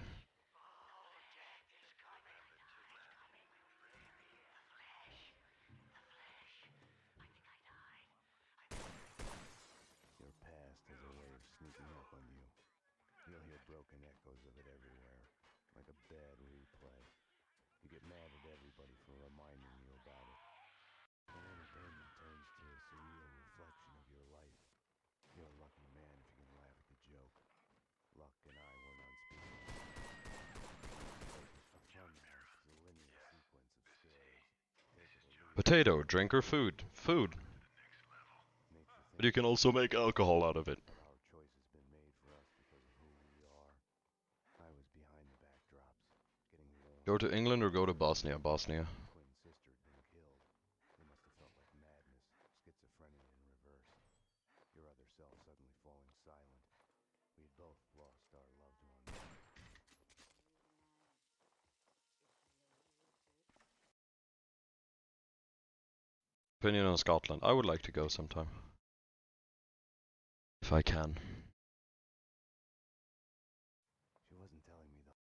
Your past has a way of sneaking up on you. You'll hear broken echoes of it everywhere, like a bad replay. You get mad at everybody for reminding you about it. And entertainment turns to a surreal reflection of your life. You're a lucky man if you can laugh at the joke. Luck and I weren't on speaking terms. A funhouse is a linear sequence of stories. Take it or leave it. Potato, drink or food? Food. Makes you But you can also make alcohol out of it. but our choice has been made for us because of who we are. I was behind the backdrops, getting warm. Go to England or go to Bosnia? Bosnia. Twin sister had been killed. They must have felt like madness, schizophrenia in reverse. Your other self suddenly falling silent. We had both lost our loved ones. Opinion on Scotland. I would like to go sometime. If I can. She wasn't telling me though.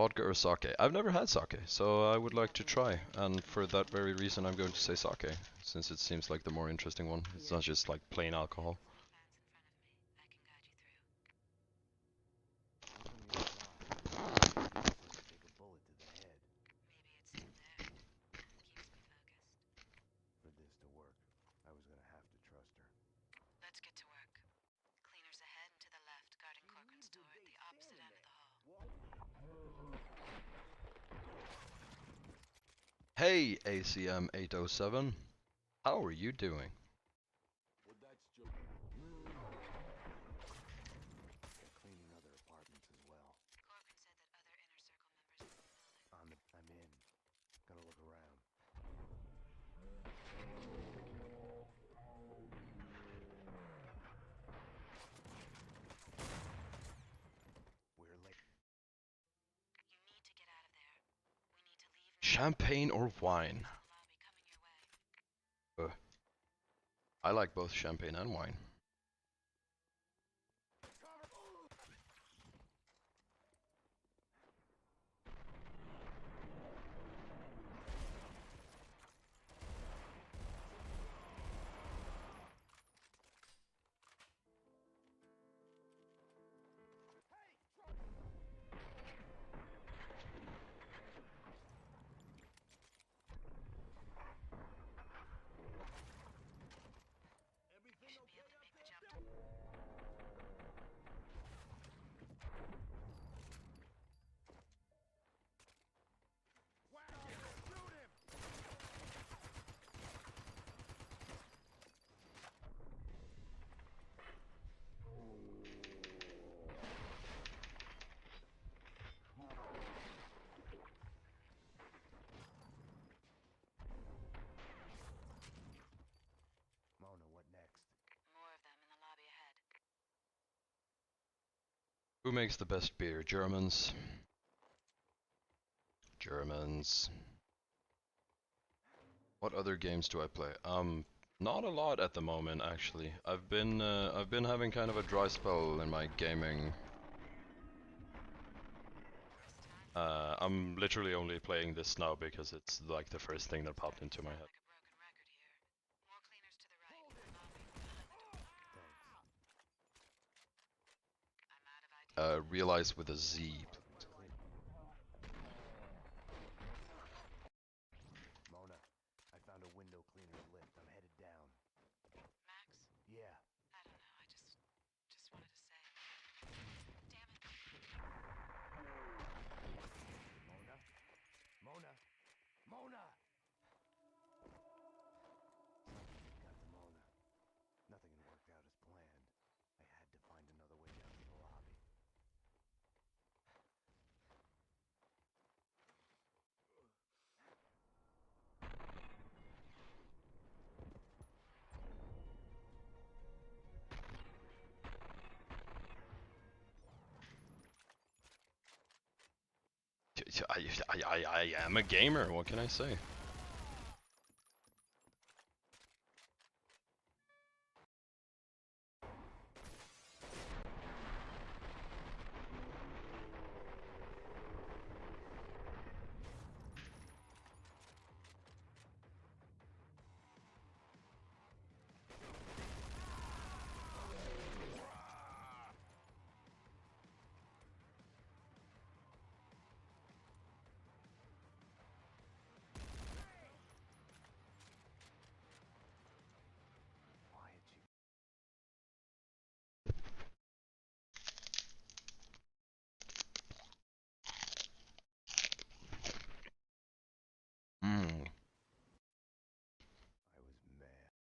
Vodka or sake? I've never had sake, so I would like to try. And for that very reason I'm going to say sake, since it seems like the more interesting one. It's not just like plain alcohol. Take a bullet to the head. For this to work, I was gonna have to trust her. Let's get to work. Cleaners ahead and to the left, guarding Corcoran's door at the opposite end of the hall. Hey, ACM 807. How are you doing? They're cleaning other apartments as well. Corcoran said that other inner circle members were in the building. I'm in. Gonna look around. We're late. You need to get out of there. We need to leave now. Champagne or wine? Lobby coming your way. I like both champagne and wine. Who makes the best beer? Germans. Germans. What other games do I play? Not a lot at the moment, actually. I've been having kind of a dry spell in my gaming. I'm literally only playing this now because it's like the first thing that popped into my head. Realize with a Z. Mona, I found a window cleaner's lift. I'm headed down. Max? Yeah. I don't know, I just wanted to say. Damn it. Mona? Mona? Mona! Something got to Mona. Nothing had worked out as planned. I had to find another way down to the lobby. I am a gamer, what can I say? Quiet, you. Hmm. I was mad.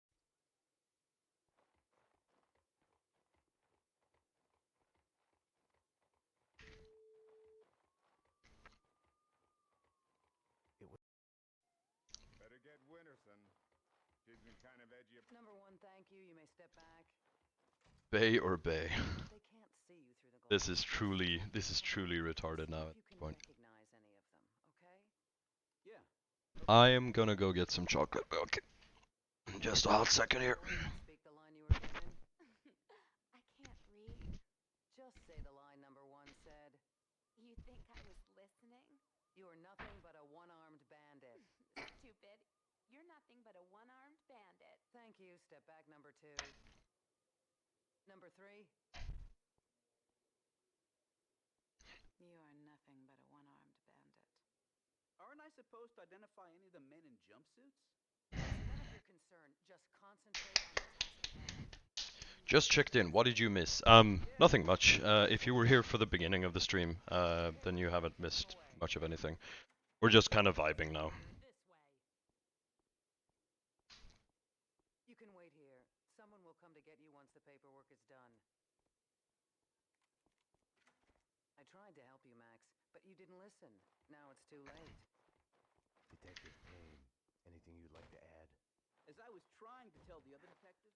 It was. Better get Winterson. She's been kind of edgy. Number one, thank you. You may step back. Bay or Bay? They can't see you through the glass. This is truly retarded now at You this can point. recognize any of them, okay? Yeah. I am gonna go get some chocolate milk. Just a hot second here. Speak the line you were given. I can't read. Just say the line number one said. You think I was listening? You are nothing but a one-armed bandit. Stupid. You're nothing but a one-armed bandit. Thank you. Step back, number two. Number three. You are nothing but a one-armed bandit. Aren't I supposed to identify any of the men in jumpsuits? It's none of your concern. Just concentrate on the task at hand. Just checked in. What did you miss? Nothing much. If you were here for the beginning of the stream, then you haven't missed much of anything. We're just kind of vibing now. This way. You can wait here. Someone will come to get you once the paperwork is done. I tried to help you, Max, but you didn't listen. Now it's too late. Detective Payne, anything you'd like to add? As I was trying to tell the other detective,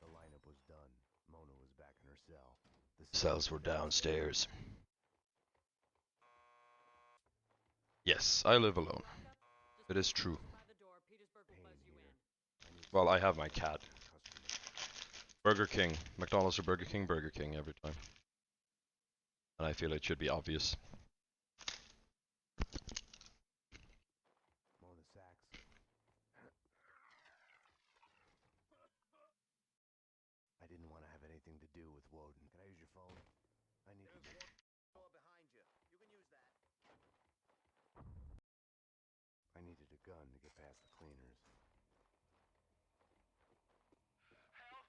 The lineup was done. Mona was back in her cell. The Cells were downstairs. Yes, I live alone. It is true. Payne here. I need Well, I have my cat. customer. Burger King. McDonald's or Burger King every time. And I feel it should be obvious. Mona Sachs. I didn't want to have anything to do with Woden. Can I use your phone? I need to get... door behind you. You can use that. I needed a gun to get past the cleaners. Help!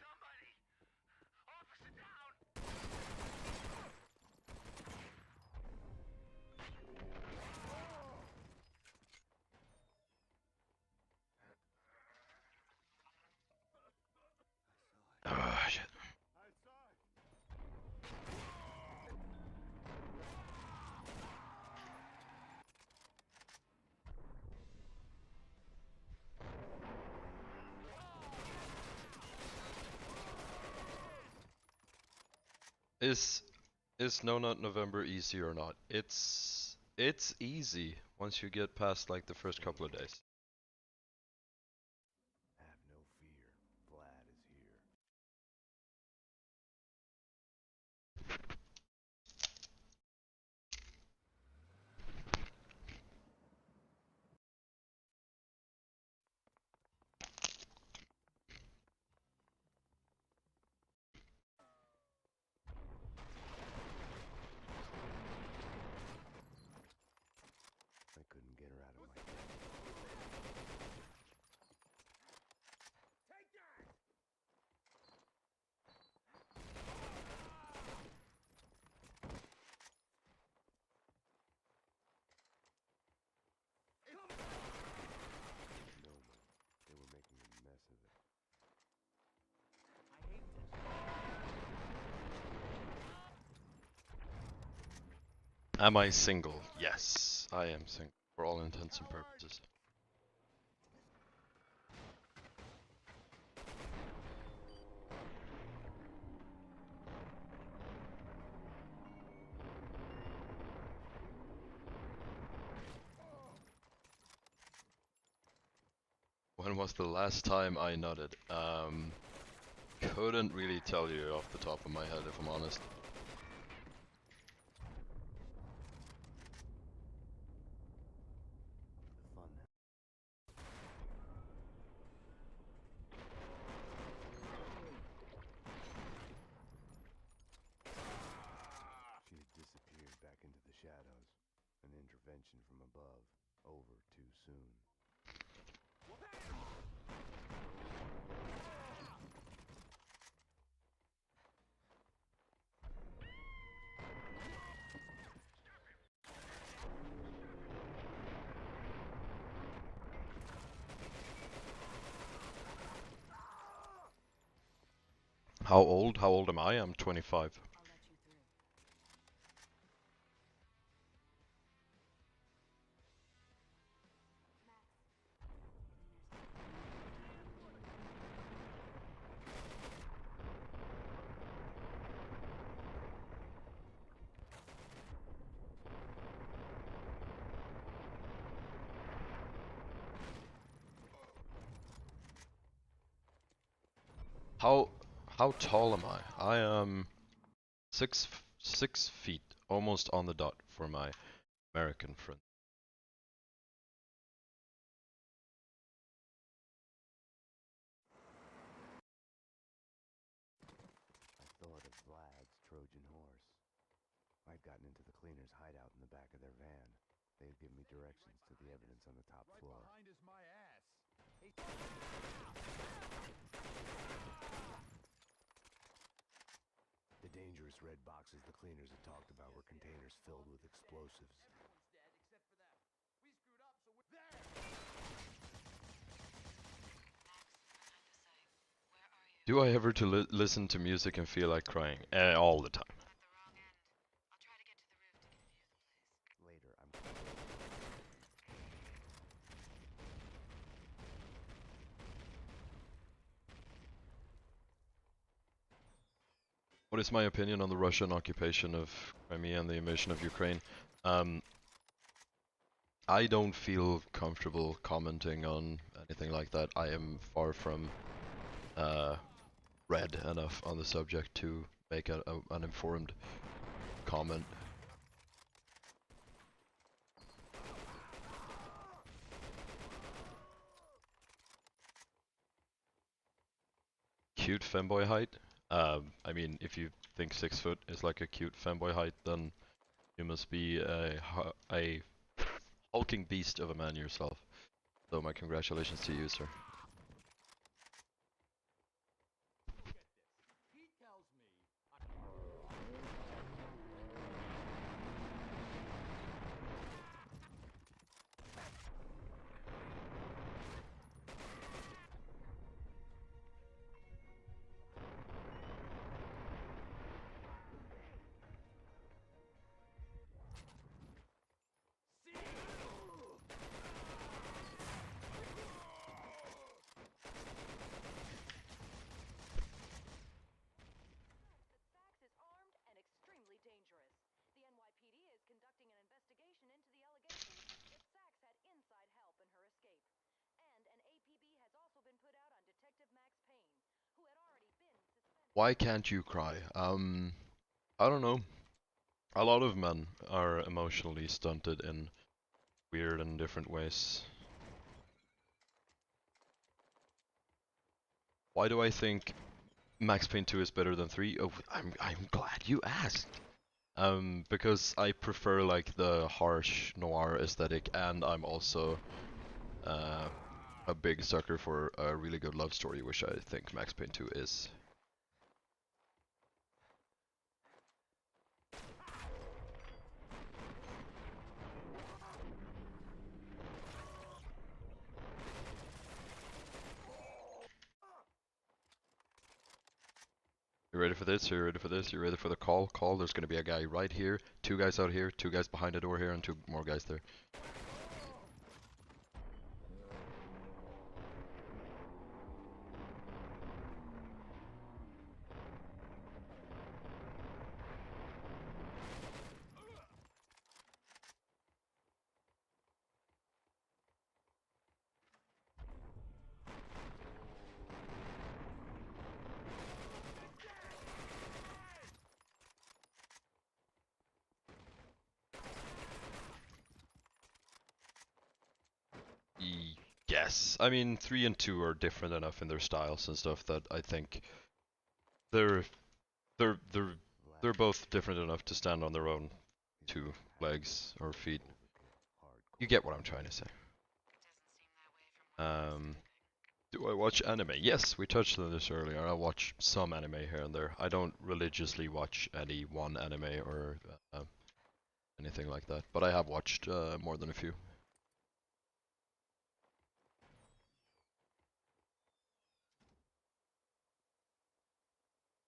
Somebody! Officer down! Ah, shit. I saw it. Is No Nut November easy or not? It's easy once you get past like the first couple of days. Have no fear. Vlad is here. I couldn't get her out of my head. No, they were making a mess of it. Am I single? Yes, I am single for all intents and purposes. When was the last time I nutted? Couldn't really tell you off the top of my head if I'm honest. Fun now. She had disappeared back into the shadows. An intervention from above. Over too soon. How old? How old am I? I'm 25. I'll let you through. How tall am I? I am 6 feet, almost on the dot for my American friend. I thought of Vlad's Trojan horse. I'd gotten into the cleaner's hideout in the back of their van. They'd give me directions to the evidence on the top floor. Behind is my ass. The dangerous red boxes the cleaners had talked about were containers filled with explosives. Do I ever listen to music and feel like crying? All the time. At the wrong end. I'll try to get to the roof to give you the place. Later, I'm... What is my opinion on the Russian occupation of Crimea and the invasion of Ukraine? I don't feel comfortable commenting on anything like that. I am far from read enough on the subject to make an informed comment. Cute femboy height? I mean, if you think 6 foot is like a cute femboy height, then you must be a hulking beast of a man yourself. So my congratulations to you, sir. Why can't you cry? I don't know. A lot of men are emotionally stunted in weird and different ways. Why do I think Max Payne 2 is better than 3? Oh, I'm glad you asked. Because I prefer like the harsh noir aesthetic, and I'm also a big sucker for a really good love story, which I think Max Payne 2 is. You ready for this? You ready for this? You ready for the call? Call, there's gonna be a guy right here, 2 guys out here, 2 guys behind the door here, and 2 more guys there. Yes, I mean 3 and 2 are different enough in their styles and stuff that I think they're they're both different enough to stand on their own 2 legs or feet. You get what I'm trying to say. Do I watch anime? Yes, we touched on this earlier. I watch some anime here and there. I don't religiously watch any one anime or anything like that, but I have watched more than a few.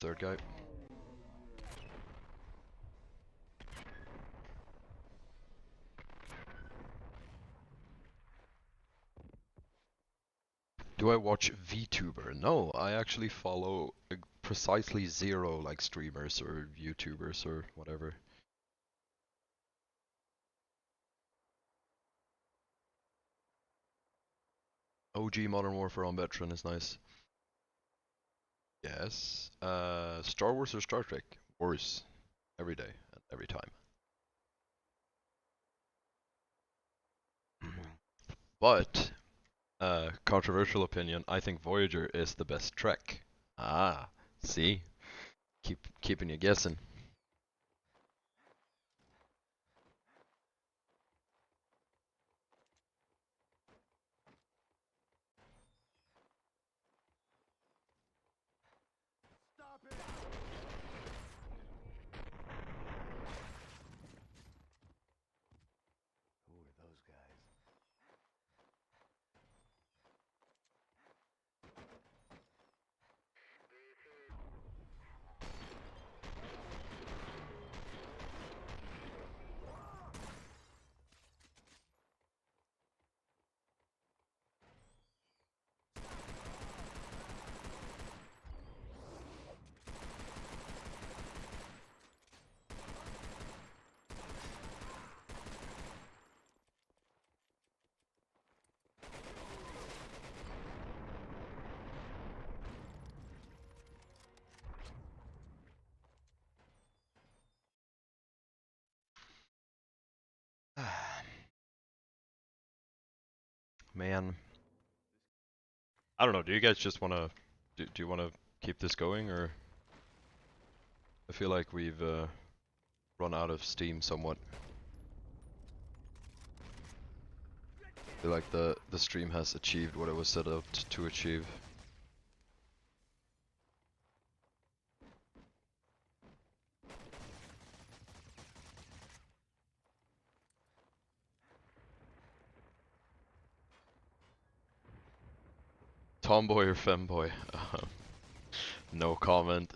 Third guy. Do I watch VTuber? No, I actually follow precisely 0 like streamers or YouTubers or whatever. OG Modern Warfare on Veteran is nice. Yes. Star Wars or Star Trek? Wars. Every day and every time. But, controversial opinion, I think Voyager is the best Trek. Ah, see? Keeping you guessing. Stop it! Who are those guys? Man. I don't know, do you guys just wanna... Do you wanna keep this going, or... I feel like we've run out of steam somewhat. I feel like the stream has achieved what it was set out to achieve. Tomboy or femboy? No comment.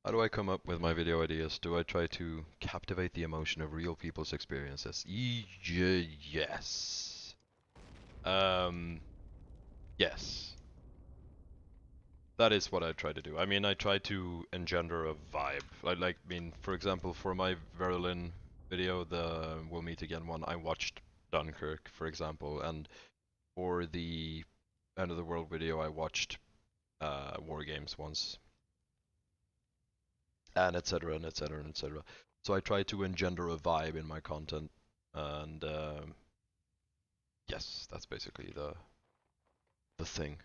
How do I come up with my video ideas? Do I try to captivate the emotion of real people's experiences? Yes. Yes. That is what I try to do. I mean, I try to engender a vibe. I mean, for example, for my Verlin video, the We'll Meet Again one, I watched Dunkirk, for example, and for the End of the World video, I watched War Games once, and etc. and etc. and etc. So I try to engender a vibe in my content, and yes, that's basically the thing.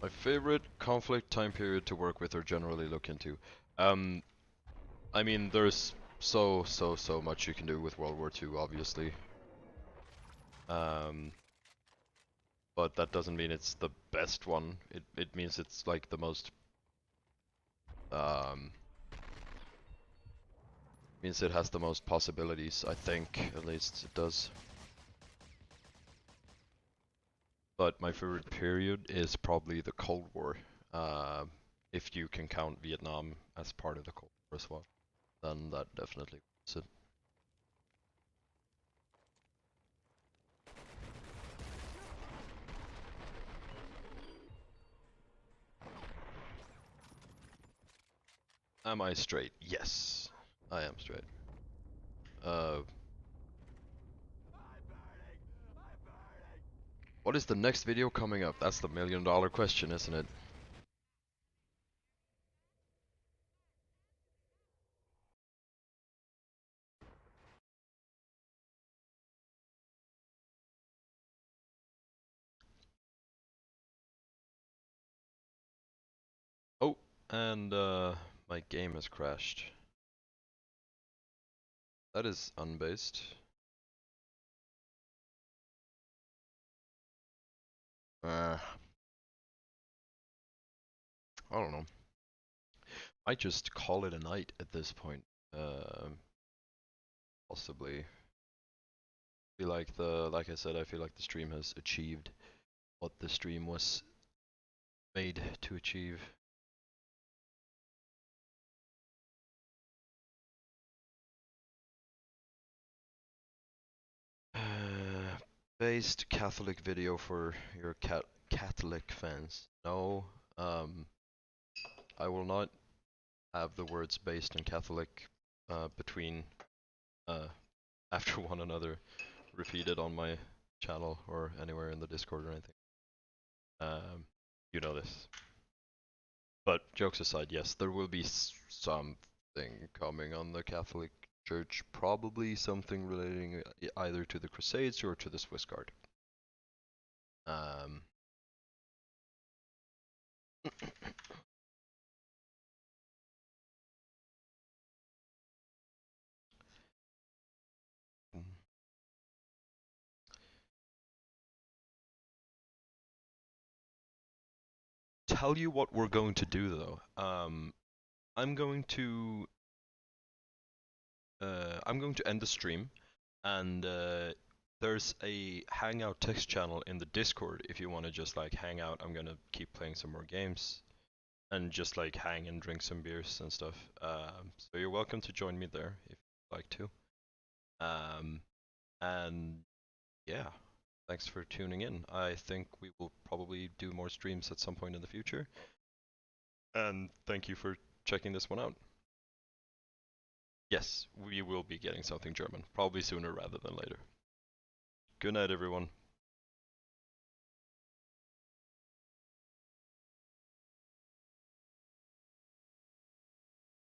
My favorite conflict time period to work with or generally look into. I mean, there's so much you can do with World War II, obviously. But that doesn't mean it's the best one. It means it's like the most means it has the most possibilities, I think, at least it does. But my favorite period is probably the Cold War. If you can count Vietnam as part of the Cold War as well, then that definitely is it. Am I straight? Yes, I am straight. What is the next video coming up? That's the $1,000,000 question, isn't it? Oh, and my game has crashed. That is unbased. I don't know. Might just call it a night at this point. Possibly. Feel like like I said, I feel like the stream has achieved what the stream was made to achieve. Based Catholic video for your Catholic fans. No, I will not have the words based and Catholic between after one another repeated on my channel or anywhere in the Discord or anything. You know this. But jokes aside, yes, there will be something coming on the Catholic Church, probably something relating either to the Crusades or to the Swiss Guard. Tell you what we're going to do though. I'm going to end the stream, and there's a Hangout text channel in the Discord if you want to just like hang out. I'm gonna keep playing some more games and just like hang and drink some beers and stuff. So you're welcome to join me there if you'd like to. And yeah, thanks for tuning in. I think we will probably do more streams at some point in the future. And thank you for checking this one out. Yes, we will be getting something German, probably sooner rather than later. Good night, everyone.